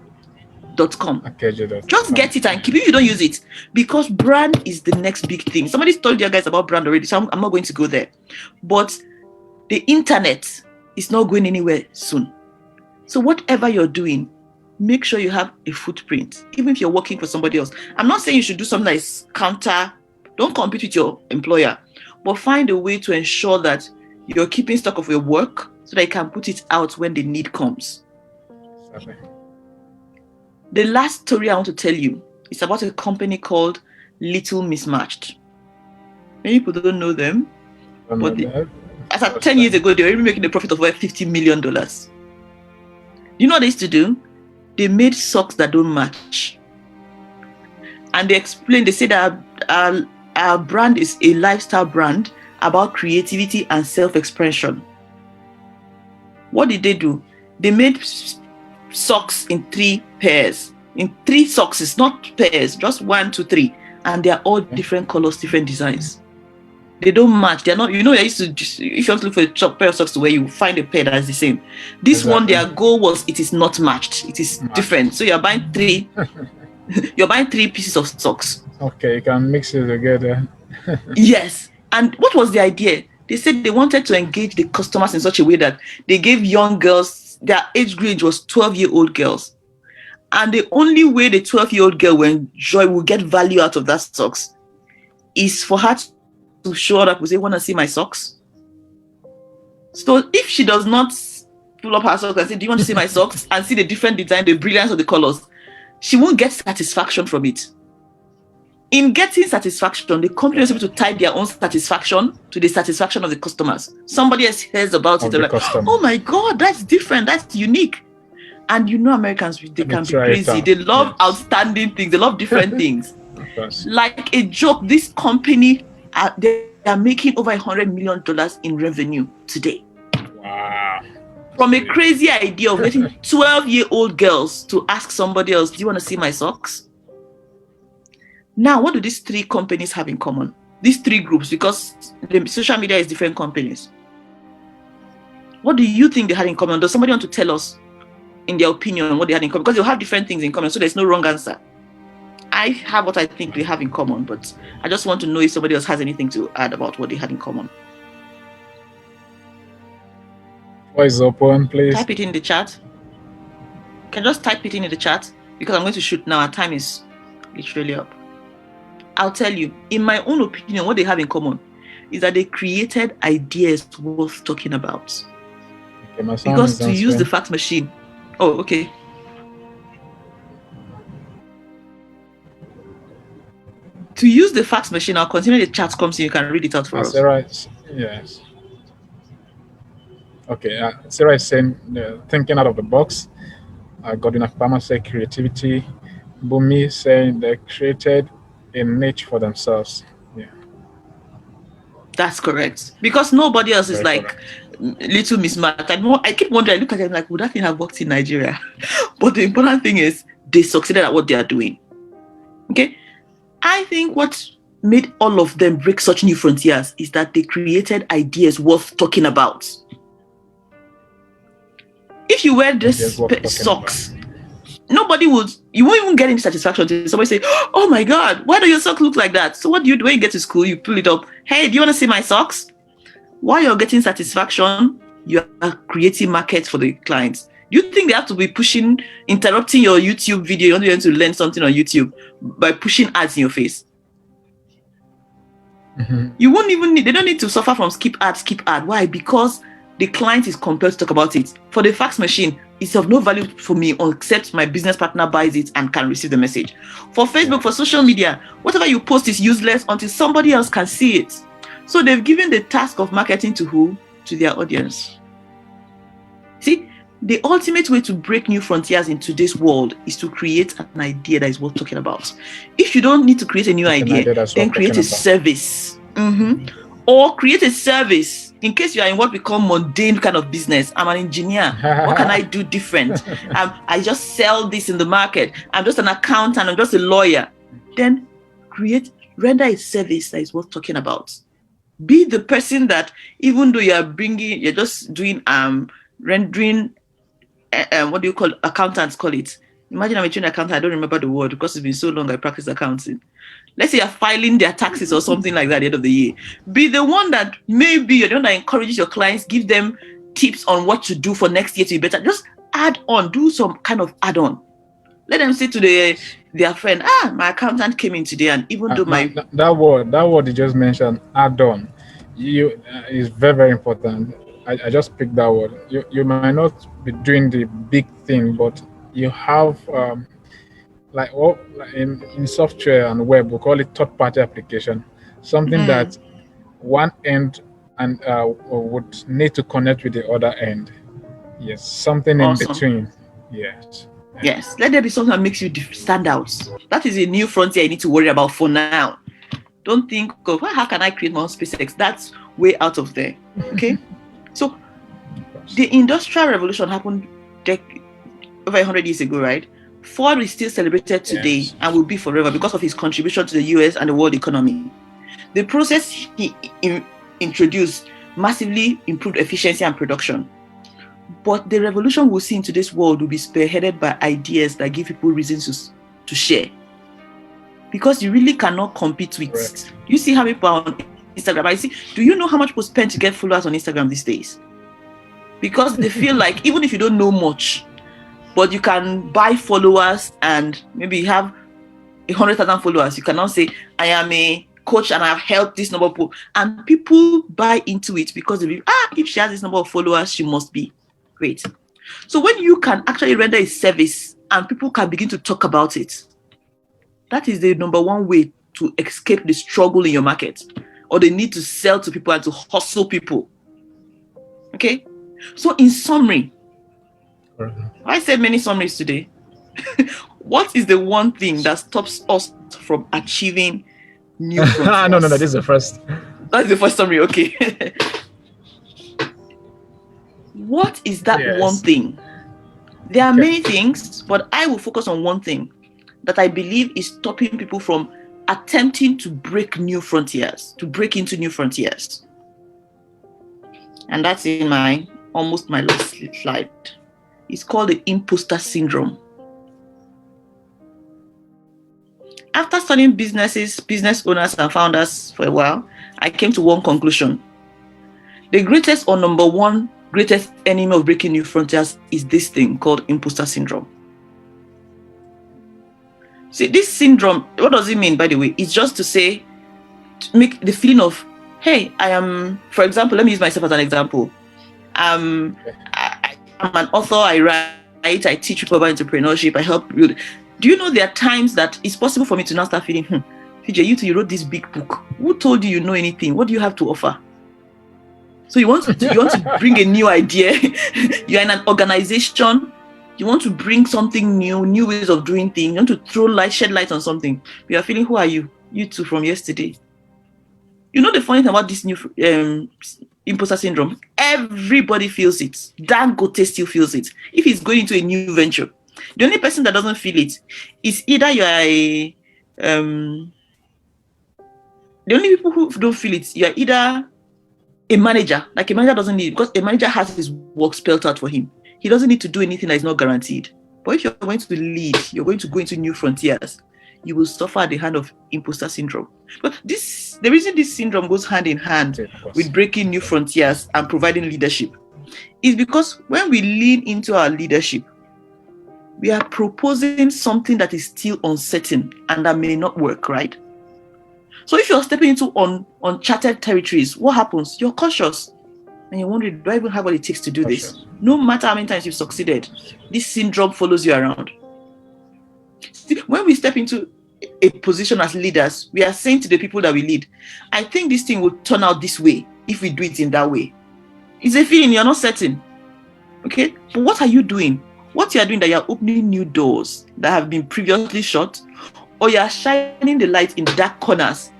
Just get it and keep it if you don't use it, because brand is the next big thing. Somebody's told you guys about brand already, so I'm not going to go there. But the internet is not going anywhere soon. So whatever you're doing, make sure you have a footprint, even if you're working for somebody else. I'm not saying you should do something that is counter. Don't compete with your employer, but find a way to ensure that you're keeping stock of your work so that you can put it out when the need comes. Exactly. The last story I want to tell you is about a company called Little Mismatched. Many people don't know them, but as at 10 years ago, they were even making a profit of about $50 million. You know what they used to do? They made socks that don't match. And they explained, they said that our brand is a lifestyle brand about creativity and self-expression. What did they do? They made socks in 3 pairs. In 3 socks, not pairs, just 1, 2, 3. And they are all different colors, different designs. They don't match. They're not, I used to just, if you want to look for a pair of socks to wear, you find a pair that is the same. This one, their goal was it is not matched. It is different. So you're buying 3 you're buying 3 pieces of socks. Okay, you can mix it together. Yes. And what was the idea? They said they wanted to engage the customers in such a way that they gave young girls, their age range was 12-year-old girls. And the only way the 12-year-old girl will get value out of that socks is for her to show up and say, "Want to see my socks?" So if she does not pull up her socks and say, "Do you want to see my socks?" and see the different design, the brilliance of the colors, she won't get satisfaction from it. In getting satisfaction, the company is able to tie their own satisfaction to the satisfaction of the customers. Somebody else hears about it, they're like, "Oh my God, that's different, that's unique." And Americans, they can be crazy. They love outstanding things. They love different things. Like a joke, this company, they are making over $100 million in revenue today. Wow. From a crazy idea of getting 12-year-old girls to ask somebody else, "Do you want to see my socks?" Now, what do these three companies have in common? These three groups, because the social media is different companies. What do you think they had in common? Does somebody want to tell us, in their opinion, what they had in common? Because they'll have different things in common, so there's no wrong answer. I have what I think they have in common, but I just want to know if somebody else has anything to add about what they had in common. Floor is open, please. Type it in the chat. Can just type it in the chat, because I'm going to shoot now. Our time is literally up. I'll tell you, in my own opinion, what they have in common is that they created ideas worth talking about. Okay, my sound Because is to use the answering. fax machine. Oh, okay. To use the fax machine, I'll continue the chat comes in. You can read it out for us. Sarah, yes. Okay, Sarah is saying thinking out of the box. Godwin Akpama said creativity. Bumi saying they created a niche for themselves. Yeah, That's correct. Because nobody else is very like correct. Little Miss Mark. I keep wondering, I look at them like, would that thing have worked in Nigeria? But the important thing is they succeeded at what they are doing. Okay? I think what made all of them break such new frontiers is that they created ideas worth talking about. If you wear this socks, nobody would, you won't even get any satisfaction to somebody say, oh my God, why do your socks look like that? So what do you do when you get to school? You pull it up. Hey, do you want to see my socks? While you're getting satisfaction, you are creating markets for the clients. You think they have to be interrupting your YouTube video? You want to learn something on YouTube by pushing ads in your face. Mm-hmm. They don't need to suffer from skip ad. Why? Because the client is compelled to talk about it. For the fax machine, it's of no value for me except my business partner buys it and can receive the message. For Facebook, for social media, whatever you post is useless until somebody else can see it. So they've given the task of marketing to who? To their audience. See, the ultimate way to break new frontiers in today's world is to create an idea that is worth talking about. If you don't need to create a new idea, then create a service. Mm-hmm. Or create a service in case you are in what we call mundane kind of business. I'm an engineer. What can I do different? I just sell this in the market. I'm just an accountant. I'm just a lawyer. Then render a service that is worth talking about. Be the person that, even though you're just doing rendering, what do you call accountants call it? Imagine I'm a trained accountant. I don't remember the word because it's been so long I practice accounting. Let's say you're filing their taxes or something like that at the end of the year. Be the one that maybe you're the one that encourages your clients, give them tips on what to do for next year to be better. Just add on, do some kind of add-on. Let them say to their friend, my accountant came in today, and even though that word you just mentioned, add-on, is very, very important. I just picked that word. You might not be doing the big thing, but you have in software and web, we call it third-party application, something that one end and would need to connect with the other end. Yes, something awesome. In between. Yes. Yes, let there be something that makes you stand out. That is a new frontier you need to worry about for now. Don't think of how can I create my own SpaceX. That's way out of there. Okay. So the Industrial Revolution happened over 100 years ago, right? Ford is still celebrated today and will be forever because of his contribution to the US and the world economy. The process he introduced massively improved efficiency and production. But the revolution we'll see in today's world will be spearheaded by ideas that give people reasons to share. Because you really cannot compete with. Right. You see how people are on Instagram. Do you know how much people spend to get followers on Instagram these days? Because they feel like even if you don't know much, but you can buy followers and maybe have 100,000 followers, you can now say, I am a coach and I've helped this number of people. And people buy into it because they believe, if she has this number of followers, she must be great. So when you can actually render a service and people can begin to talk about it, that is the number one way to escape the struggle in your market or the need to sell to people and to hustle people. Okay? So in summary, I said many summaries today. What is the one thing that stops us from achieving new frontiers? No, this is the first. That's the first summary, okay. What is that one thing? There are many things, but I will focus on one thing that I believe is stopping people from attempting to break new frontiers, to break into new frontiers. And that's in my almost my last slide. It's called the imposter syndrome. After studying business owners and founders for a while, I came to one conclusion. The greatest or number one greatest enemy of breaking new frontiers is this thing called imposter syndrome. See, this syndrome, what does it mean, by the way? It's just to say, to make the feeling of, hey, I am, for example, let me use myself as an example. I'm an author, I write, I teach people about entrepreneurship, I help build. Do you know there are times that it's possible for me to now start feeling, Fijeh, you wrote this big book. Who told you know anything? What do you have to offer? So you want to bring a new idea. You're in an organization. You want to bring something new ways of doing things. You want to shed light on something. You are feeling, who are you? You two from yesterday. You know the funny thing about this new imposter syndrome? Everybody feels it. Dangote still feels it. If he's going into a new venture, the only person that doesn't feel it is either you are the only people who don't feel it, you are either a manager. Like a manager doesn't need, because a manager has his work spelled out for him. He doesn't need to do anything that is not guaranteed. But if you're going to lead, you're going to go into new frontiers, you will suffer at the hand of imposter syndrome. But the reason this syndrome goes hand in hand with breaking new frontiers and providing leadership is because when we lean into our leadership, we are proposing something that is still uncertain and that may not work, right? So if you're stepping into uncharted territories, what happens? You're cautious. And you're wondering, do I even have what it takes to do this? No matter how many times you've succeeded, this syndrome follows you around. See, when we step into a position as leaders, we are saying to the people that we lead, I think this thing will turn out this way if we do it in that way. It's a feeling you're not certain. Okay? But what are you doing? What you are doing, that you're opening new doors that have been previously shut, or you are shining the light in dark corners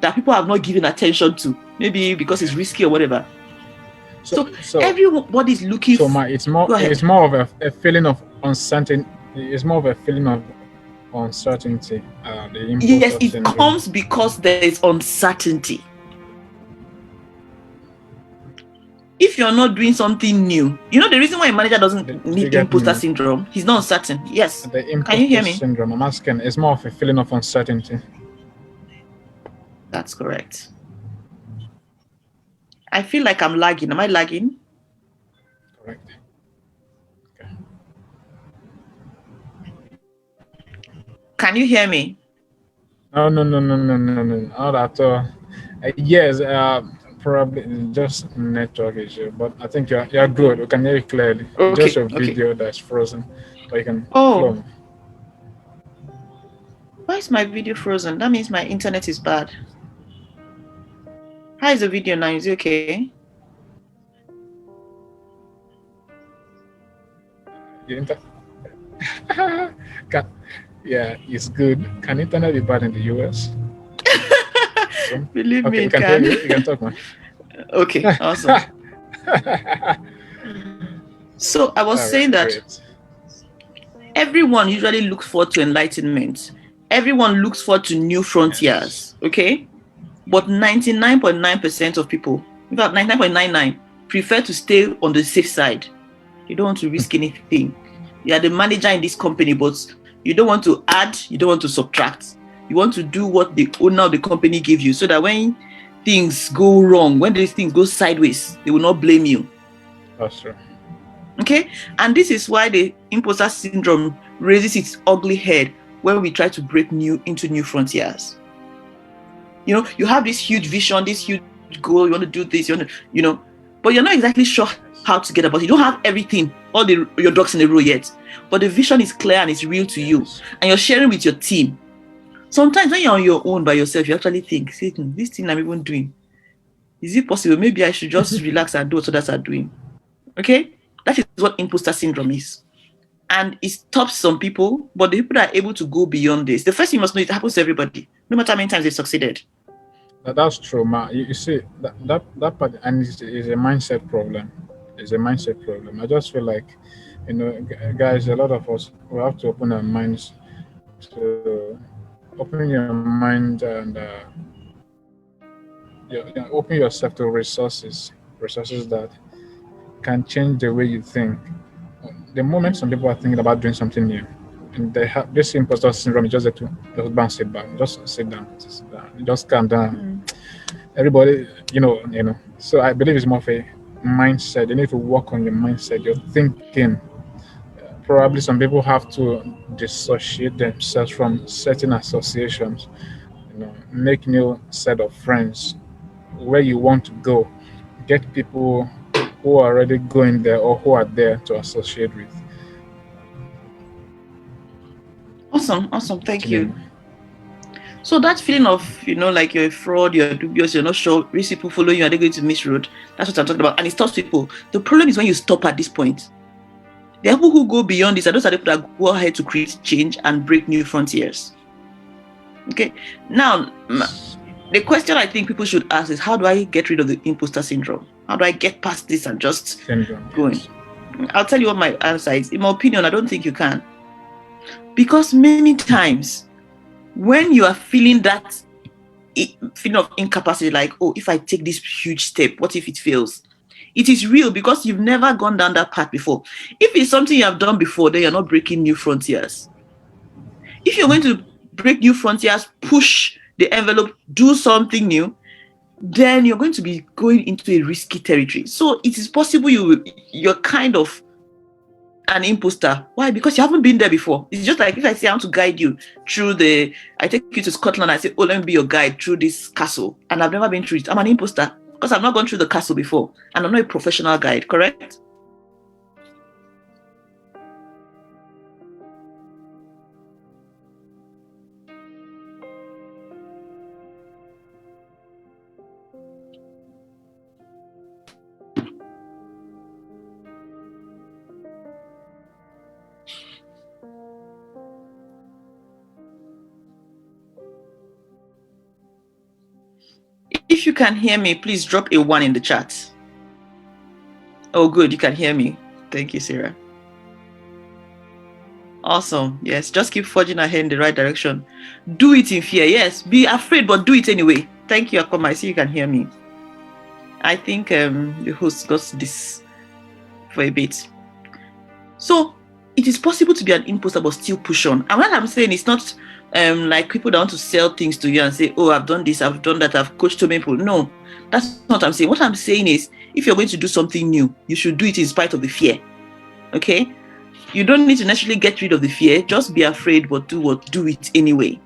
that people have not given attention to, maybe because it's risky or whatever. So everybody's looking. So it's more of a feeling of uncertainty. It's more of a feeling of uncertainty. Yes, it comes because there is uncertainty. If you're not doing something new, you know the reason why a manager doesn't need imposter syndrome, he's not uncertain. Yes. Can you hear me? Syndrome, I'm asking, it's more of a feeling of uncertainty. That's correct. I feel like I'm lagging. Am I lagging? Correct. Okay. Can you hear me? No. Not at all. Yes, probably just network issue, but I think you're good. We can hear you clearly. Okay, just your video that's frozen, but you can. Oh. Why is my video frozen? That means my internet is bad. How is the video now? Is it okay? Yeah, it's good. Can internet be bad in the US? Believe me, it can. You can talk, man. Okay, awesome. So I was saying that great. Everyone usually looks forward to enlightenment. Everyone looks forward to new frontiers, okay? But 99.9% of people, in fact 99.99, prefer to stay on the safe side. You don't want to risk anything. You are the manager in this company, but you don't want to add, you don't want to subtract. You want to do what the owner of the company gave you, so that when things go wrong, when these things go sideways, they will not blame you. That's true. Okay? And this is why the imposter syndrome raises its ugly head when we try to break into new frontiers. You know, you have this huge vision, this huge goal, you want to do this, but you're not exactly sure how to get about it. You don't have everything, your ducks in a row yet. But the vision is clear and it's real to you. And you're sharing with your team. Sometimes when you're on your own by yourself, you actually think, this thing I'm even doing, is it possible? Maybe I should just relax and do what others are doing. Okay? That is what imposter syndrome is. And it stops some people, but the people that are able to go beyond this, the first thing you must know, it happens to everybody, no matter how many times they've succeeded. That's true, Ma. You see, that part, and is a mindset problem. It's a mindset problem. I just feel like, guys, a lot of us, we have to open our minds to open your mind and open yourself to resources that can change the way you think. The moment some people are thinking about doing something new, and they have this imposter syndrome, is just that to just bounce it back, just sit down, just calm down. Everybody, So I believe it's more of a mindset. You need to work on your mindset, your thinking. Probably some people have to dissociate themselves from certain associations. Make new set of friends where you want to go. Get people who are already going there or who are there to associate with. Awesome. Thank you. So that feeling of, like you're a fraud, you're dubious, you're not sure, rich people follow you, are they going to miss road? That's what I'm talking about. And it stops people. The problem is when you stop at this point. There are people who go beyond this, and those are the people that go ahead to create change and break new frontiers. Okay. Now, the question I think people should ask is, how do I get rid of the imposter syndrome? How do I get past this and just going? I'll tell you what my answer is. In my opinion, I don't think you can. Because many times, when you are feeling that feeling of incapacity, like, oh, if I take this huge step, what if it fails? It is real because you've never gone down that path before. If it's something you have done before, then you're not breaking new frontiers. If you're going to break new frontiers, push the envelope, do something new, then you're going to be going into a risky territory. So it is possible you're kind of an imposter. Why? Because you haven't been there before. It's just like if I say I want to guide you through I take you to Scotland, I say, oh, let me be your guide through this castle, and I've never been through it. I'm an imposter because I've not gone through the castle before, and I'm not a professional guide, correct? If you can hear me, please drop a 1 in the chat. Oh, good. You can hear me. Thank you, Sarah. Awesome. Yes, just keep forging ahead in the right direction. Do it in fear. Yes, be afraid, but do it anyway. Thank you, Akoma. I see you can hear me. I think the host got this for a bit. So it is possible to be an imposter but still push on. And what I'm saying is not like people that want to sell things to you and say, oh, I've done this, I've done that, I've coached so many people. No, that's not what I'm saying. What I'm saying is, if you're going to do something new, you should do it in spite of the fear. Okay? You don't need to necessarily get rid of the fear. Just be afraid, but do it anyway.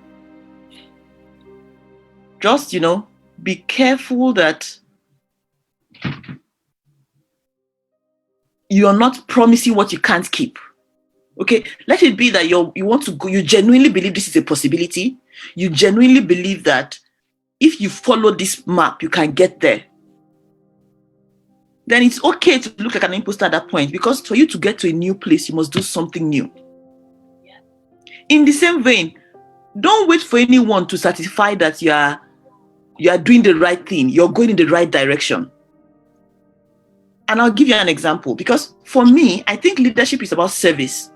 Just, be careful that you're not promising what you can't keep. Okay, let it be that you want to go, you genuinely believe this is a possibility. You genuinely believe that if you follow this map, you can get there. Then it's okay to look like an imposter at that point, because for you to get to a new place, you must do something new. In the same vein, don't wait for anyone to certify that you are doing the right thing, you're going in the right direction. And I'll give you an example, because for me, I think leadership is about service.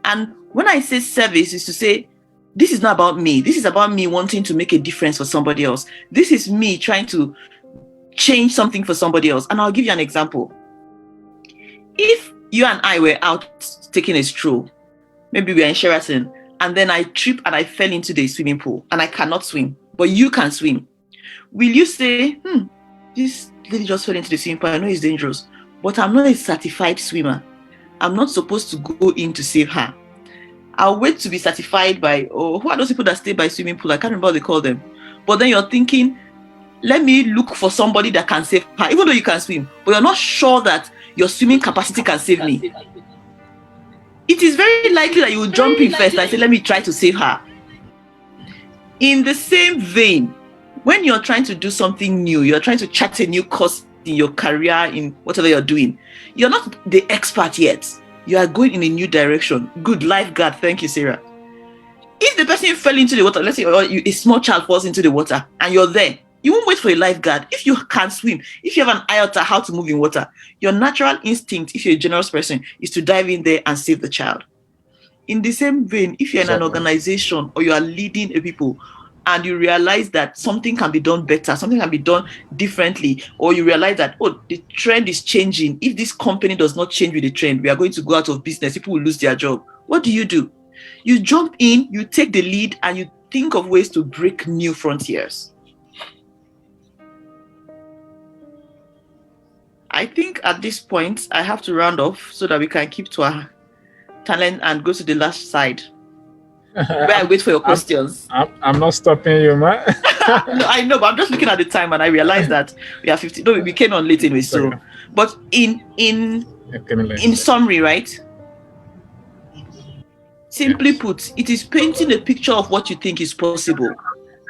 And when I say service, is to say, this is not about me. This is about me wanting to make a difference for somebody else. This is me trying to change something for somebody else. And I'll give you an example. If you and I were out taking a stroll, maybe we're in Sheraton, and then I trip and I fell into the swimming pool and I cannot swim, but you can swim. Will you say, this lady just fell into the swimming pool, I know it's dangerous, but I'm not a certified swimmer. I'm not supposed to go in to save her. I'll wait to be certified by, who are those people that stay by swimming pool? I can't remember what they call them. But then you're thinking, let me look for somebody that can save her, even though you can swim, but you're not sure that your swimming capacity can save me. It is very likely that you will jump in first and say, let me try to save her. In the same vein, when you're trying to do something new, you're trying to chart a new course in your career, in whatever you're doing, you're not the expert yet. You are going in a new direction. Good lifeguard. Thank you, Sarah. If the person fell into the water, let's say a small child falls into the water and you're there, you won't wait for a lifeguard. If you can swim, if you have an iota how to move in water, your natural instinct, if you're a generous person, is to dive in there and save the child. In the same vein, if you're in an Exactly. organization or you are leading a people and you realize that something can be done better, something can be done differently, or you realize that, oh, the trend is changing. If this company does not change with the trend, we are going to go out of business. People will lose their job. What do? You jump in, you take the lead, and you think of ways to break new frontiers. I think at this point, I have to round off so that we can keep to our talent and go to the last side where I wait for your I'm, questions. I'm not stopping you, man. No, I know, but I'm just looking at the time and I realized that we are 50. No, we came on late anyway. It's okay. So, but in It came in late. summary, right? Simply Yes. put, it is painting a picture of what you think is possible,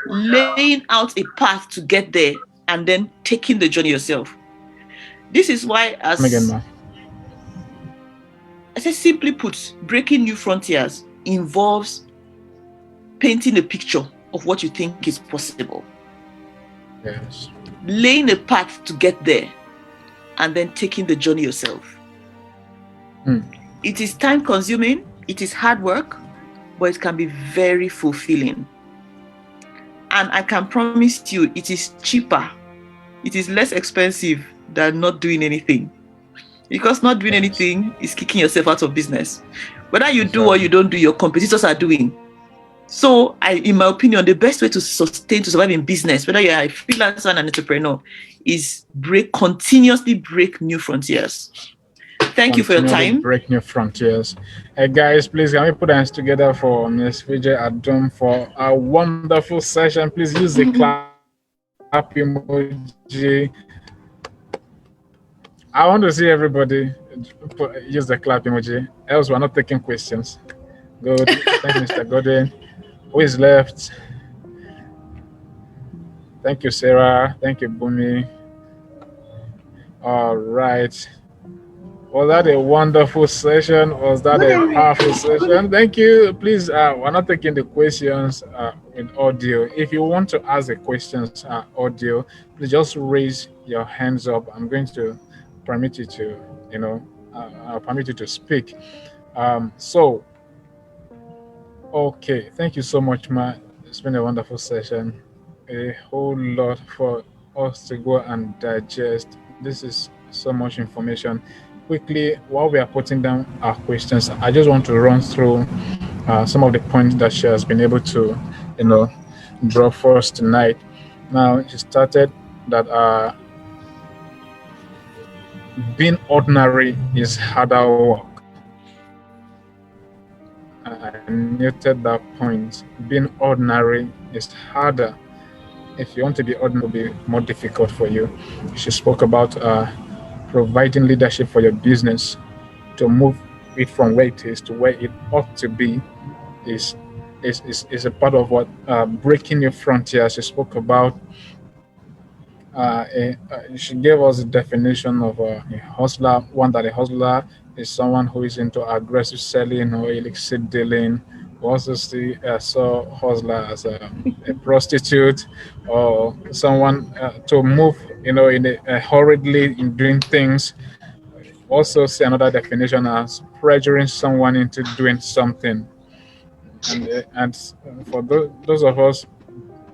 laying out a path to get there, and then taking the journey yourself. This is why, Come again, as man. I say, simply put, breaking new frontiers involves painting a picture of what you think is possible, Yes. laying a path to get there, and then taking the journey yourself. It is time consuming, it is hard work, but it can be very fulfilling. And I can promise you, it is cheaper, it is less expensive than not doing anything. Because not doing anything is kicking yourself out of business. Whether you do or you don't do, your competitors are doing. So, in my opinion, the best way to survive in business, whether you're a freelancer and an entrepreneur, is continuously break new frontiers. Thank you for your time. Break new frontiers. Hey guys, please can we put hands together for Ms. Fijeh Aadum for a wonderful session. Please use the clap emoji. I want to see everybody use the clap emoji. Else we're not taking questions. Good. Thank you, Mr. Godwin. Who is left? Thank you, Sarah. Thank you, Bumi. All right. Was that a wonderful session? Was that a powerful session? Thank you. Please, we're not taking the questions in audio. If you want to ask the questions audio, please just raise your hands up. I'm going to permit you to, I'll permit you to speak. Okay. Thank you so much, Matt. It's been a wonderful session. A whole lot for us to go and digest. This is so much information. Quickly, while we are putting down our questions, I just want to run through some of the points that she has been able to, draw for us tonight. Now, she started that being ordinary is harder work. I noted that point. Being ordinary is harder. If you want to be ordinary, it will be more difficult for you. She spoke about providing leadership for your business to move it from where it is to where it ought to be is a part of what breaking your frontiers. She spoke about. She gave us a definition of a hustler. One that a hustler is someone who is into aggressive selling or illicit dealing. We also saw hustler as a prostitute or someone to move, in hurriedly in doing things. Also see another definition as pressuring someone into doing something. And for those of us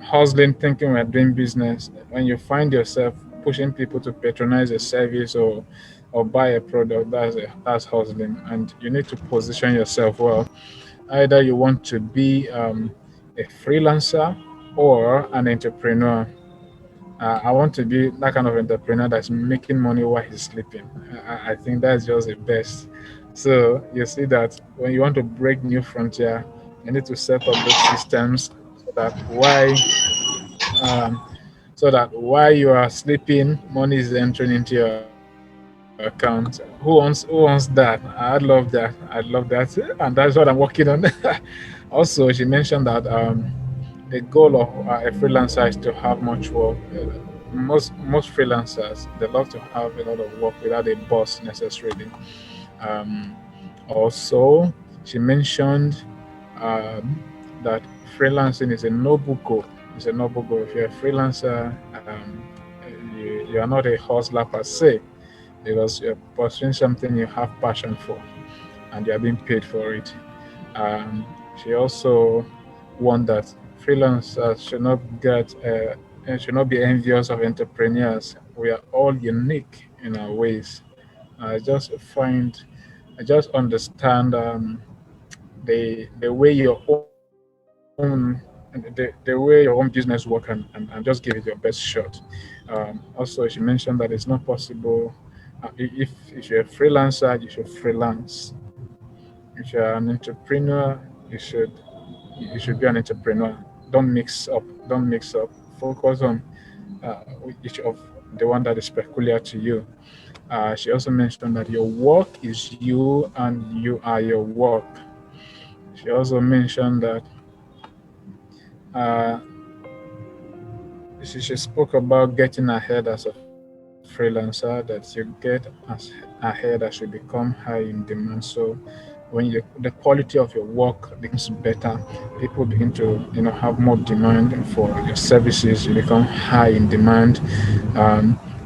hustling, thinking we're doing business, when you find yourself pushing people to patronize a service or buy a product, that's hustling. And you need to position yourself well. Either you want to be a freelancer or an entrepreneur. I want to be that kind of entrepreneur that's making money while he's sleeping. I think that's just the best. So you see that when you want to break new frontier, you need to set up those systems so that while you are sleeping, money is entering into your account. Who wants that? I'd love that, and that's what I'm working on. Also, she mentioned that the goal of a freelancer is to have much work. Most freelancers, they love to have a lot of work without a boss necessarily. Um, Also, she mentioned that freelancing is a noble goal. It's a noble goal. If you're a freelancer, you are not a hustler per se, because you're pursuing something you have passion for and you're being paid for it. She also warned that freelancers should not be envious of entrepreneurs. We are all unique in our ways. I just find, I just understand the way your own the way your own business work, and just give it your best shot. Also, she mentioned that it's not possible. If you're a freelancer, you should freelance. If you're an entrepreneur, you should you should be an entrepreneur. Don't mix up. Don't mix up. Focus on each of the one that is peculiar to you. She also mentioned that your work is you and you are your work. She also mentioned that uh, she spoke about getting ahead as a freelancer, that you get ahead as you become high in demand. So when the quality of your work becomes better, people begin to have more demand for your services. You become high in demand.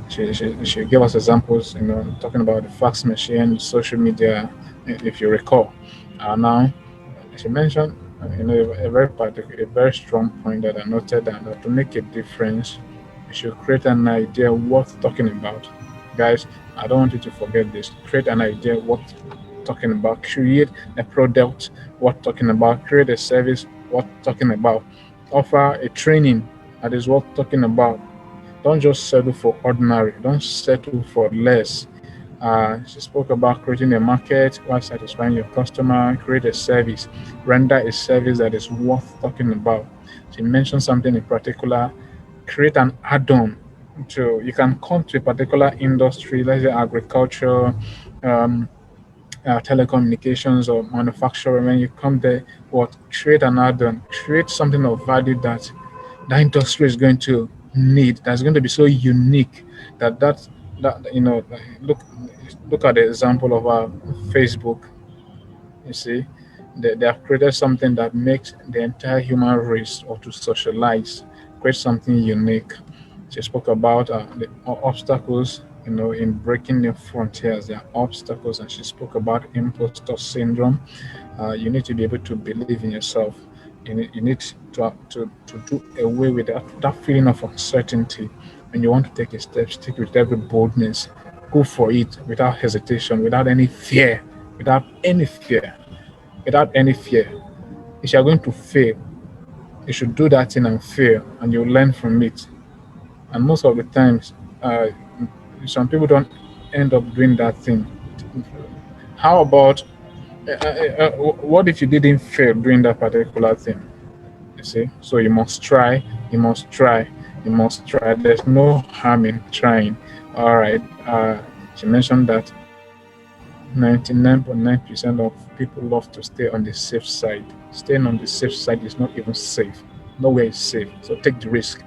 She gave us examples, talking about the fax machine, social media, if you recall. Now she mentioned, a very strong point that I noted down, that to make a difference, you should create an idea worth talking about. Guys, I don't want you to forget this. Create an idea worth talking about. Create a product worth talking about. Create a service worth talking about. Offer a training that is worth talking about. Don't just settle for ordinary. Don't settle for less. She spoke about creating a market while satisfying your customer, create a service, render a service that is worth talking about. She mentioned something in particular, create an add-on. You can come to a particular industry, let's say agriculture, um, telecommunications, or manufacturing. When you come there, what create an add-on, create something of value that the industry is going to need, that's going to be so unique that look at the example of Facebook. You see, they have created something that makes the entire human race or to socialize, create something unique. She spoke about the obstacles, in breaking new frontiers. There are obstacles, and she spoke about imposter syndrome. You need to be able to believe in yourself. You need to do away with that feeling of uncertainty. When you want to take a step, take it with every boldness. Go for it without hesitation, without any fear, without any fear, without any fear. If you're going to fail, you should do that thing and fail, and you'll learn from it. And most of the times, some people don't end up doing that thing. How about what if you didn't fail doing that particular thing? You see, so you must try, you must try, you must try. There's no harm in trying. All right. She mentioned that 99.9% of people love to stay on the safe side. Staying on the safe side is not even safe. Nowhere is safe. So take the risk.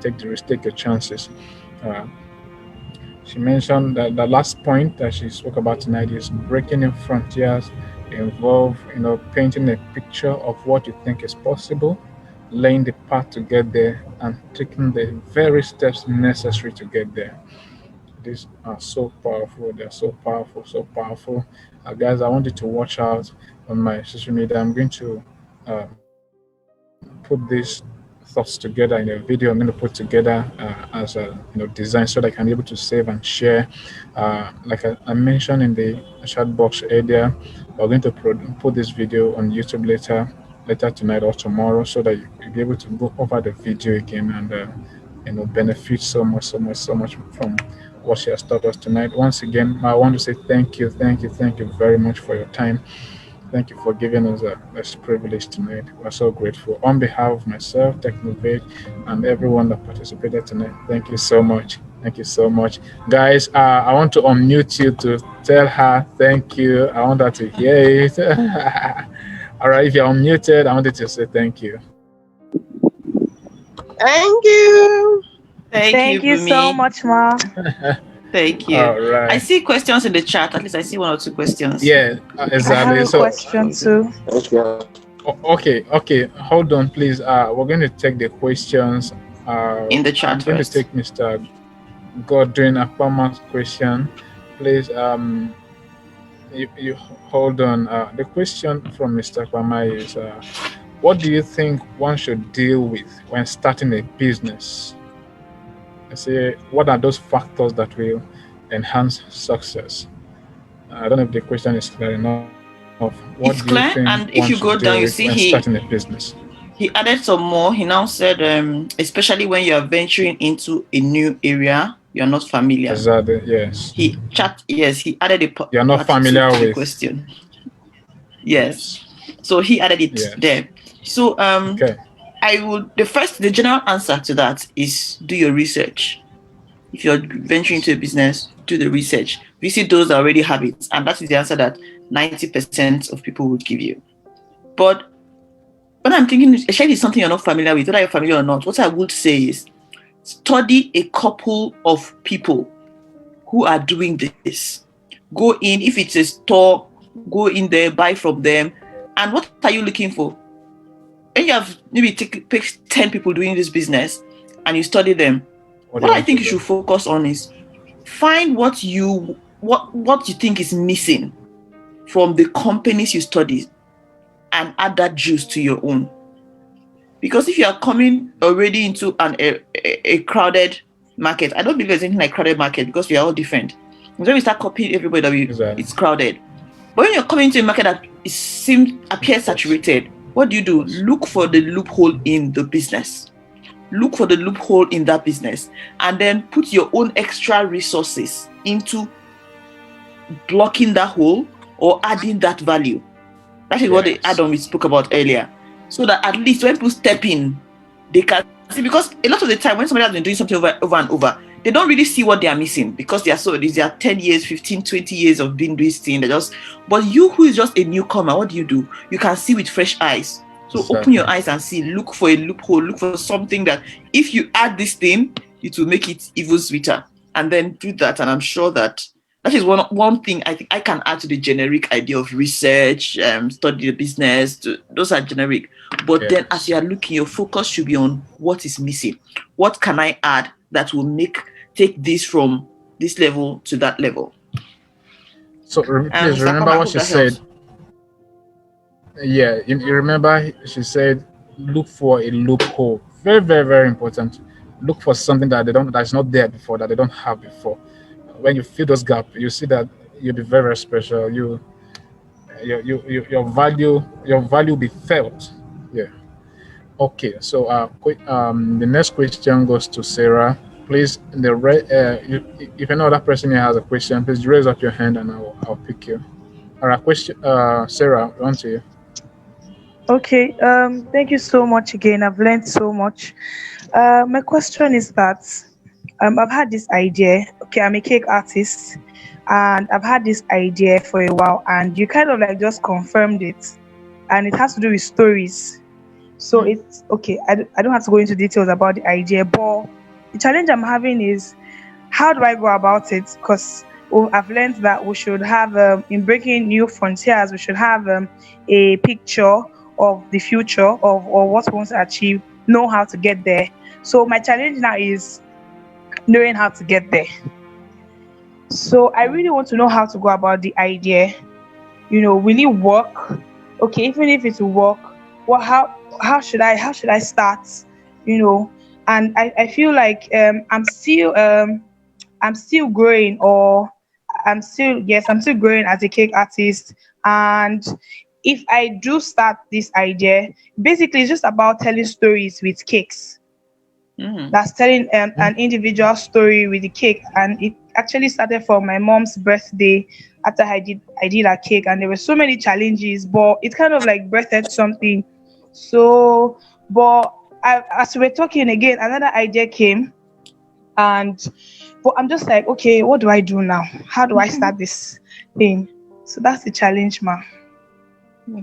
Take the risk. Take your chances. Uh, She mentioned that the last point that she spoke about tonight is breaking in frontiers. They involve, painting a picture of what you think is possible, laying the path to get there, and taking the very steps necessary to get there. These are so powerful. They're so powerful, so powerful. Guys, I want you to watch out on my social media. I'm going to put these thoughts together in a video. I'm going to put together as a design, so that I can be able to save and share. Like I mentioned in the chat box earlier, we're going to put this video on YouTube later tonight or tomorrow, so that you'll be able to go over the video again and benefit so much, so much, so much from what she has taught us tonight. Once again, I want to say thank you, thank you, thank you very much for your time. Thank you for giving us this privilege tonight. We're so grateful. On behalf of myself, Technovate, and everyone that participated tonight, thank you so much. Thank you so much. Guys, I want to unmute you to tell her thank you. I want her to hear it. All right, if you're unmuted, I wanted to say thank you. Thank you. Thank you so much, Ma. Thank you. All right. I see questions in the chat. At least I see one or two questions. Yeah, exactly. I have a question too. Okay. Hold on, please. We're going to take the questions. In the chat I'm going first. to take Mr. Godwin Akpama's question. Please, you hold on. The question from Mr. Kwama is, what do you think one should deal with when starting a business? I say, what are those factors that will enhance success? I don't know if the question is clear enough. What do you think It's one clear. should And deal if you with go when down, you see starting a business? he added some more. He now said, especially when you are venturing into a new area, you are not familiar. Exactly. Yes. He added a You're not part two familiar to the with. question. Yes. Yes. So he added it Yes. there. So Okay. the general answer to that is do your research. If you're venturing into a business, do the research. Visit those that already have it. And that is the answer that 90% of people would give you. But when I'm thinking, especially if something you're not familiar with, whether you're familiar or not, what I would say is study a couple of people who are doing this. Go in, if it's a store, go in there, buy from them. And what are you looking for? When you have maybe pick 10 people doing this business and you study them, What do what you I want to think you do? should focus on is find what you think is missing from the companies you study and add that juice to your own. Because if you are coming already into a crowded market, I don't believe there's anything like crowded market because we are all different. And when we start copying everybody, Exactly. it's crowded. But when you're coming into a market that appears Yes. saturated, what do? Yes. Look for the loophole in the business. Look for the loophole in that business, and then put your own extra resources into blocking that hole or adding that value. That is what the Yes. add-on we spoke about earlier. So that at least when people step in, they can see, because a lot of the time when somebody has been doing something over and over, they don't really see what they are missing because they are 10 years, 15, 20 years of being this thing. But you who is just a newcomer, what do? You can see with fresh eyes. So open Exactly. your eyes and see, look for a loophole, look for something that if you add this thing, it will make it even sweeter. And then do that. And I'm sure that is one thing I think I can add to the generic idea of research, study the business. Those are generic. But then as Yes. you are looking, your focus should be on what is missing. What can I add that will take this from this level to that level? So please Mr. remember Kwame, I what hope she that said. helps. Yeah, you remember she said, look for a loophole. Very, very, very important. Look for something that's not there before, that they don't have before. When you fill those gaps, you see that you'll be very, very special. Your value be felt. Yeah. Okay. So the next question goes to Sarah. Please, if any other person here has a question, please raise up your hand and I'll pick you. All right. Question. Sarah, on to you. Okay, thank you so much again. I've learned so much. My question is that I've had this idea. Okay, I'm a cake artist, and I've had this idea for a while, and you kind of like just confirmed it, and it has to do with stories. So it's okay. I don't have to go into details about the idea, but the challenge I'm having is how do I go about it? Because I've learned that we should have, in breaking new frontiers, we should have a picture of the future of or what we want to achieve, know how to get there. So my challenge now is knowing how to get there. So I really want to know how to go about the idea. Will it work? Okay, even if it will work, what how should I start? You know, and I feel like I'm still growing, or I'm still growing as a cake artist. And if I do start this idea, basically it's just about telling stories with cakes. Mm. That's telling Hmm? an individual story with the cake, and it actually started from my mom's birthday. After I did a cake, and there were so many challenges, but it kind of like birthed something. So, but as we were talking again, another idea came, and but I'm just like, okay, what do I do now? How do I start this thing? So that's the challenge, ma.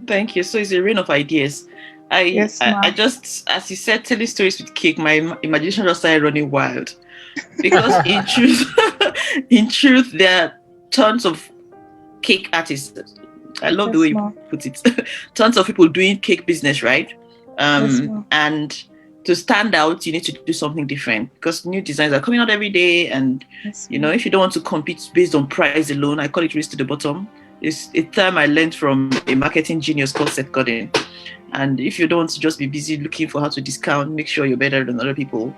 Thank you. So it's a rain of ideas. Yes, I ma. just, as you said, telling stories with cake, my imagination just started running wild. Because in truth, in truth, there are tons of cake artists. I love the way Yes, you ma. put it. Tons of people doing cake business, right? Yes, ma. And to stand out, you need to do something different because new designs are coming out every day. And Yes, ma. if you don't want to compete based on price alone, I call it race to the bottom. It's a term I learned from a marketing genius called Seth Godin. And if you don't want to just be busy looking for how to discount, make sure you're better than other people,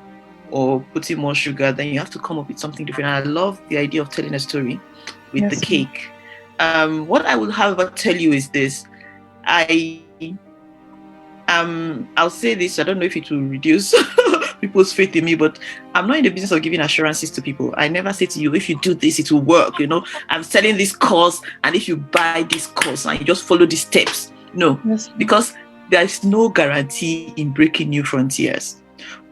or putting more sugar, then you have to come up with something different. And I love the idea of telling a story with the cake. What I will, however, tell you is this. I'll say this, I don't know if it will reduce people's faith in me, but I'm not in the business of giving assurances to people. I never say to you, if you do this, it will work. You know, I'm selling this course, and if you buy this course and you just follow these steps. No, because there is no guarantee in breaking new frontiers.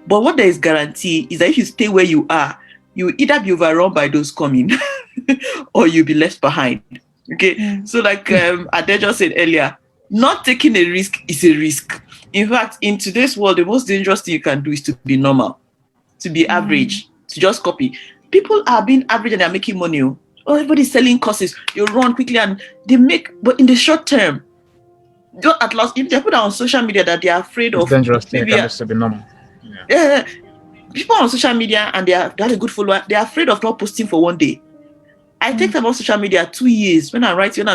But what there is guarantee is that if you stay where you are, you will either be overrun by those coming or you'll be left behind. Okay. So like Ade just said earlier, not taking a risk is a risk. In fact, in today's world, the most dangerous thing you can do is to be normal, to be average, to just copy. People are being average and they're making money. Oh, everybody's selling courses. You run quickly and they make, but in the short term, just at last, if they put on social media that they are afraid it's of dangerous thing, it can also be normal. Yeah. People on social media and they have a good follower, they're afraid of not posting for one day. I take time on social media 2 years when I'm writing,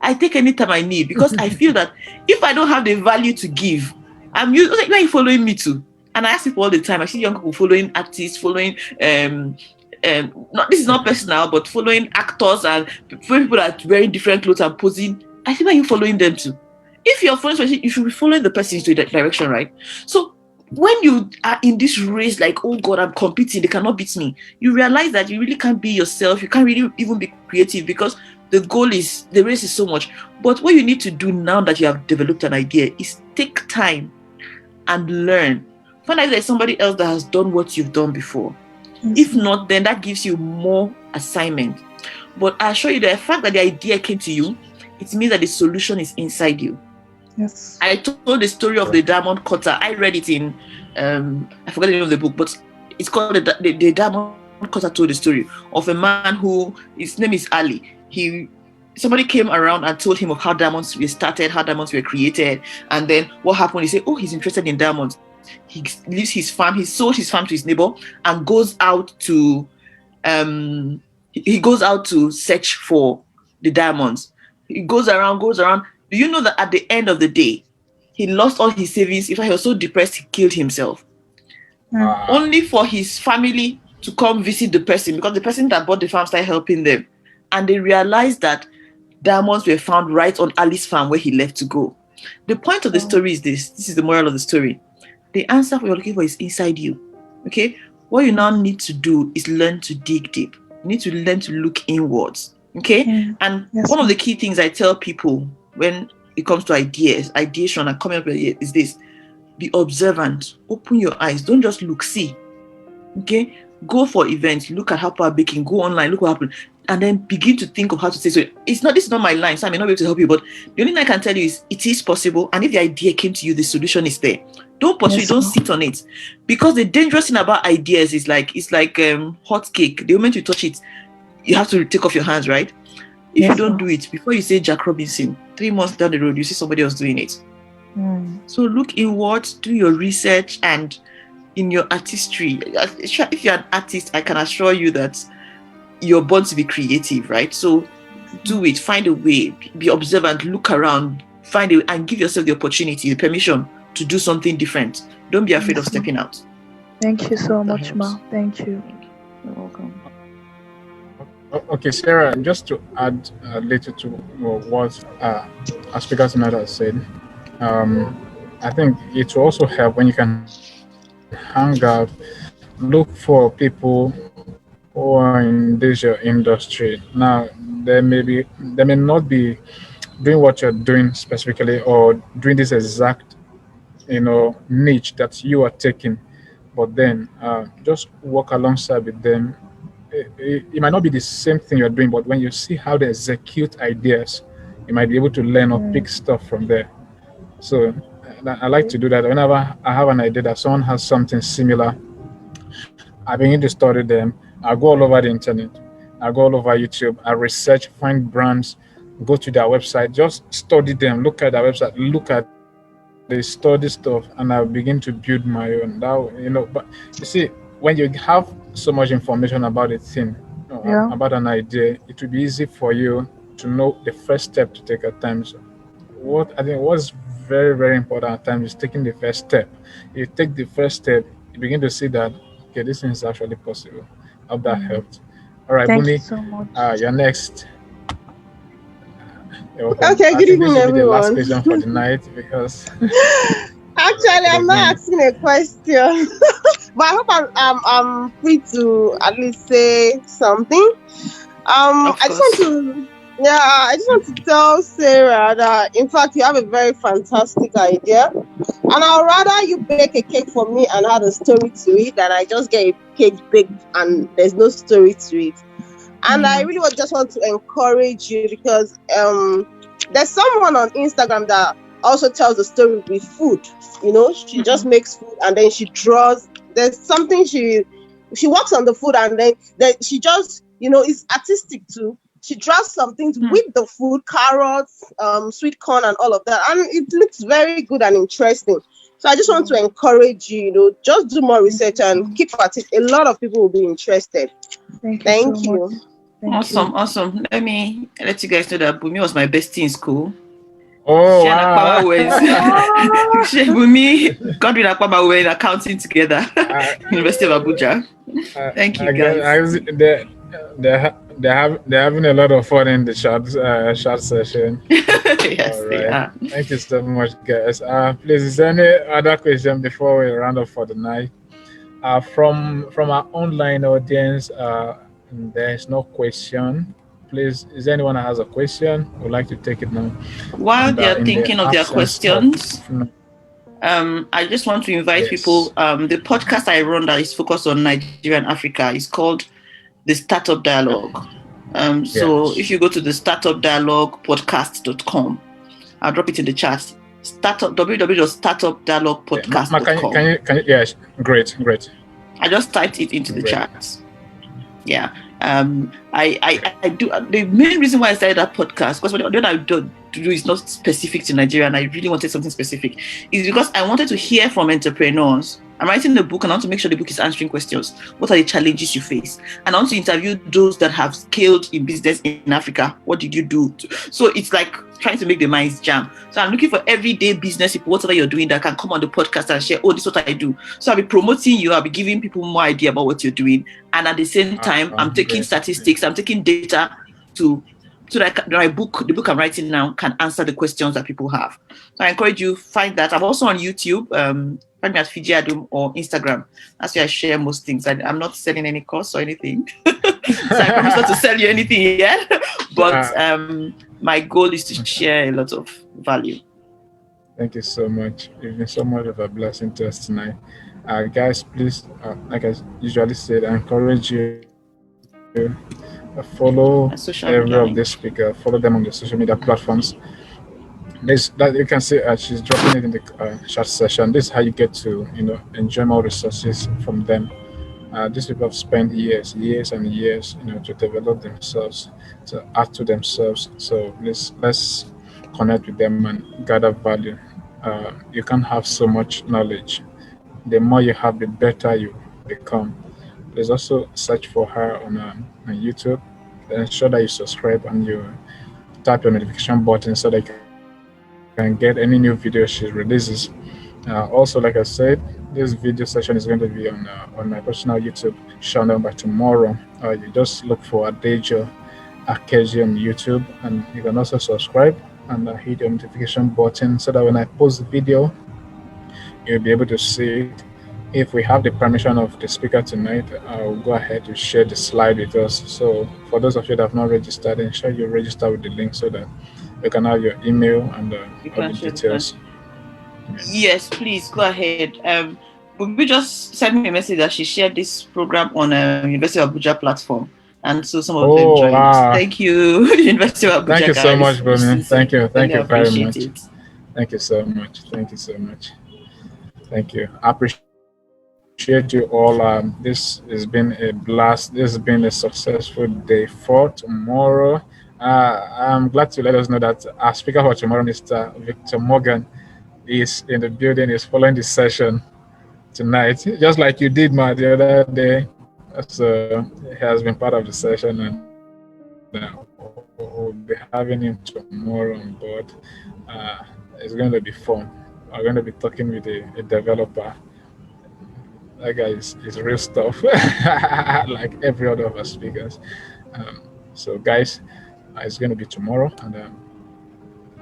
I take any time I need, because I feel that if I don't have the value to give, I'm used, like, why are you following me to? And I ask people all the time. I see young people following artists, following not, this is not personal, but following actors and following people that are wearing different clothes and posing. I think, why are you following them to? If you're following, you should be following the person into that direction, right? So when you are in this race, like, oh God, I'm competing, they cannot beat me, you realize that you really can't be yourself. You can't really even be creative, because the race is so much. But what you need to do now that you have developed an idea is take time and learn. Find out if there's somebody else that has done what you've done before. If not, then that gives you more assignment. But I assure you that the fact that the idea came to you, it means that the solution is inside you. Yes. I told the story of the diamond cutter. I read it in, I forgot the name of the book, but it's called the diamond cutter. Told the story of a man who, his name is Ali. Somebody came around and told him of how diamonds were started, how diamonds were created, and then what happened. He said, oh, he's interested in diamonds. He leaves his farm. He sold his farm to his neighbor and goes out to, search for the diamonds. He goes around. Do you know that at the end of the day, he lost all his savings? In fact, he was so depressed, he killed himself. Only for his family to come visit the person, because the person that bought the farm started helping them. And they realized that diamonds were found right on Ali's farm where he left to go. The point of the story is this. This is the moral of the story. The answer you're looking for is inside you. Okay? What you now need to do is learn to dig deep. You need to learn to look inwards. Okay? And one of the key things I tell people when it comes to ideation and coming up with it is this: be observant, open your eyes, don't just look, see. Okay, go for events, look at how people are baking, go online, look what happened, and then begin to think of how to say. So this is not my line, so I may not be able to help you, but the only thing I can tell you is it is possible, and if the idea came to you, the solution is there. Don't pursue it, don't sit on it, because the dangerous thing about ideas is it's like hot cake. The moment you touch it, you have to take off your hands, right? If you don't do it, before you say Jack Robinson, 3 months down the road, you see somebody else doing it. So look inwards, do your research, and in your artistry, if you're an artist, I can assure you that you're born to be creative, right? So do it, find a way, be observant, look around, find it, and give yourself the opportunity, the permission to do something different. Don't be afraid of stepping out. Thank you so much, Ma. Thank you. You're welcome. Okay, Sarah, just to add a little to what our speaker tonight has said, I think it will also help when you can hang out, look for people who are in this your industry. Now, they may not be doing what you're doing specifically or doing this exact, niche that you are taking, but then just work alongside with them. It might not be the same thing you're doing, but when you see how they execute ideas, you might be able to learn or pick stuff from there. So I like to do that. Whenever I have an idea that someone has something similar, I begin to study them. I go all over the internet. I go all over YouTube. I research, find brands, go to their website, just study them, look at their website, look at the study stuff, and I begin to build my own. But you see, when you have so much information about a thing, about an idea, it will be easy for you to know the first step to take at times. What I think was very, very important at times is taking the first step. You take the first step, you begin to see that okay, this thing is actually possible. Hope that helped. All right, Thank you Bumi, so much. you're next. You're welcome. Okay, I good think this evening, will be the last everyone. question for the night because Actually, good I'm not evening. asking a question, but I hope I'm free to at least say something. Of I just want course. to, yeah, I just want to tell Sarah that in fact you have a very fantastic idea, and I'd rather you bake a cake for me and add a story to it than I just get a cake baked and there's no story to it. And I really just want to encourage you because there's someone on Instagram that also tells the story with food. You know, she just makes food and then she draws. There's something she works on the food and then she just, is artistic too. She draws some things with the food, carrots, sweet corn, and all of that, and it looks very good and interesting. So I just want to encourage you, just do more research and keep at it. A lot of people will be interested. Thank you Thank so you. much. Thank Awesome. Let me let you guys know that Bumi was my bestie in school. Oh She and Akpama wow! Bumi, Godwin and Akpama were in accounting together, I, University of Abuja. Thank you, I guess guys. they're having a lot of fun in the short session. Yes, All they right. are. Thank you so much, guys. Please, is there any other question before we round up for the night? From our online audience, there is no question. Please, is there anyone that has a question? Would like to take it now. While And they are in the thinking of their absence of questions, I just want to invite people. The podcast I run that is focused on Nigeria and Africa is called the Startup Dialogue. So if you go to the startupdialoguepodcast.com, I'll drop it in the chat. www.startupdialoguepodcast.com. Can you? Yes, great. I just typed it into the chat. Yeah. I do. The main reason why I started that podcast, because what I do is not specific to Nigeria, and I really wanted something specific, is because I wanted to hear from entrepreneurs. I'm writing the book and I want to make sure the book is answering questions. What are the challenges you face? And I want to interview those that have scaled in business in Africa. What did you do? So it's like trying to make the minds jam. So I'm looking for everyday business people, whatever you're doing, that can come on the podcast and share, oh, this is what I do. So I'll be promoting you. I'll be giving people more idea about what you're doing. And at the same time, I'm taking statistics, I'm taking data so that the book I'm writing now can answer the questions that people have. So I encourage you, find that. I'm also on YouTube. Find me at Fijeh Aadum or Instagram. That's where I share most things. I'm not selling any course or anything. So I promise not to sell you anything yet. But my goal is to share a lot of value. Thank you so much. You've been so much of a blessing to us tonight. Guys, please, like I usually said, I encourage you follow every of this speaker, follow them on the social media platforms. That you can see she's dropping it in the chat session. This is how you get to enjoy more resources from them. These people have spent years and years to develop themselves, to add to themselves. So let's connect with them and gather value. You can have so much knowledge. The more you have, the better you become. Please also search for her on YouTube. Ensure that you subscribe and you tap your notification button so that you can get any new video she releases. Also, like I said, this video session is going to be on my personal YouTube channel by tomorrow. You just look for Adejo Akeji on YouTube, and you can also subscribe and hit the notification button so that when I post the video, you'll be able to see it. If we have the permission of the speaker tonight, I'll go ahead to share the slide with us. So for those of you that have not registered, ensure you register with the link so that you can have your email and all the details. Yes, please go ahead. We just sent me a message that she shared this program on University of Abuja platform, and so some of them joined. Wow. Thank you, University of Abuja. Thank you so much, Bumi. Thank you very much. It. Thank you so much. Thank you. I appreciate you all. This has been a blast. This has been a successful day for tomorrow. I'm glad to let us know that our speaker for tomorrow, Mr. Victor Morgan, is in the building, is following the session tonight, just like you did, the other day. So he has been part of the session, and we we'll be having him tomorrow on board. It's going to be fun. We're going to be talking with a developer. That guy is real stuff, like every other of our speakers. So, guys, it's going to be tomorrow, and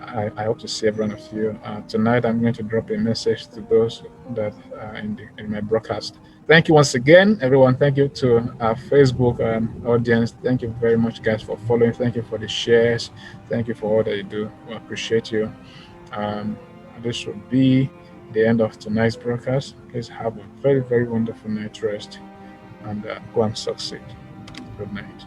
I hope to see every one of you. Tonight, I'm going to drop a message to those that are in my broadcast. Thank you once again, everyone. Thank you to our Facebook audience. Thank you very much, guys, for following. Thank you for the shares. Thank you for all that you do. We appreciate you. Um, this will be the end of tonight's broadcast. Please have a very, very wonderful night rest and go and succeed. Good night.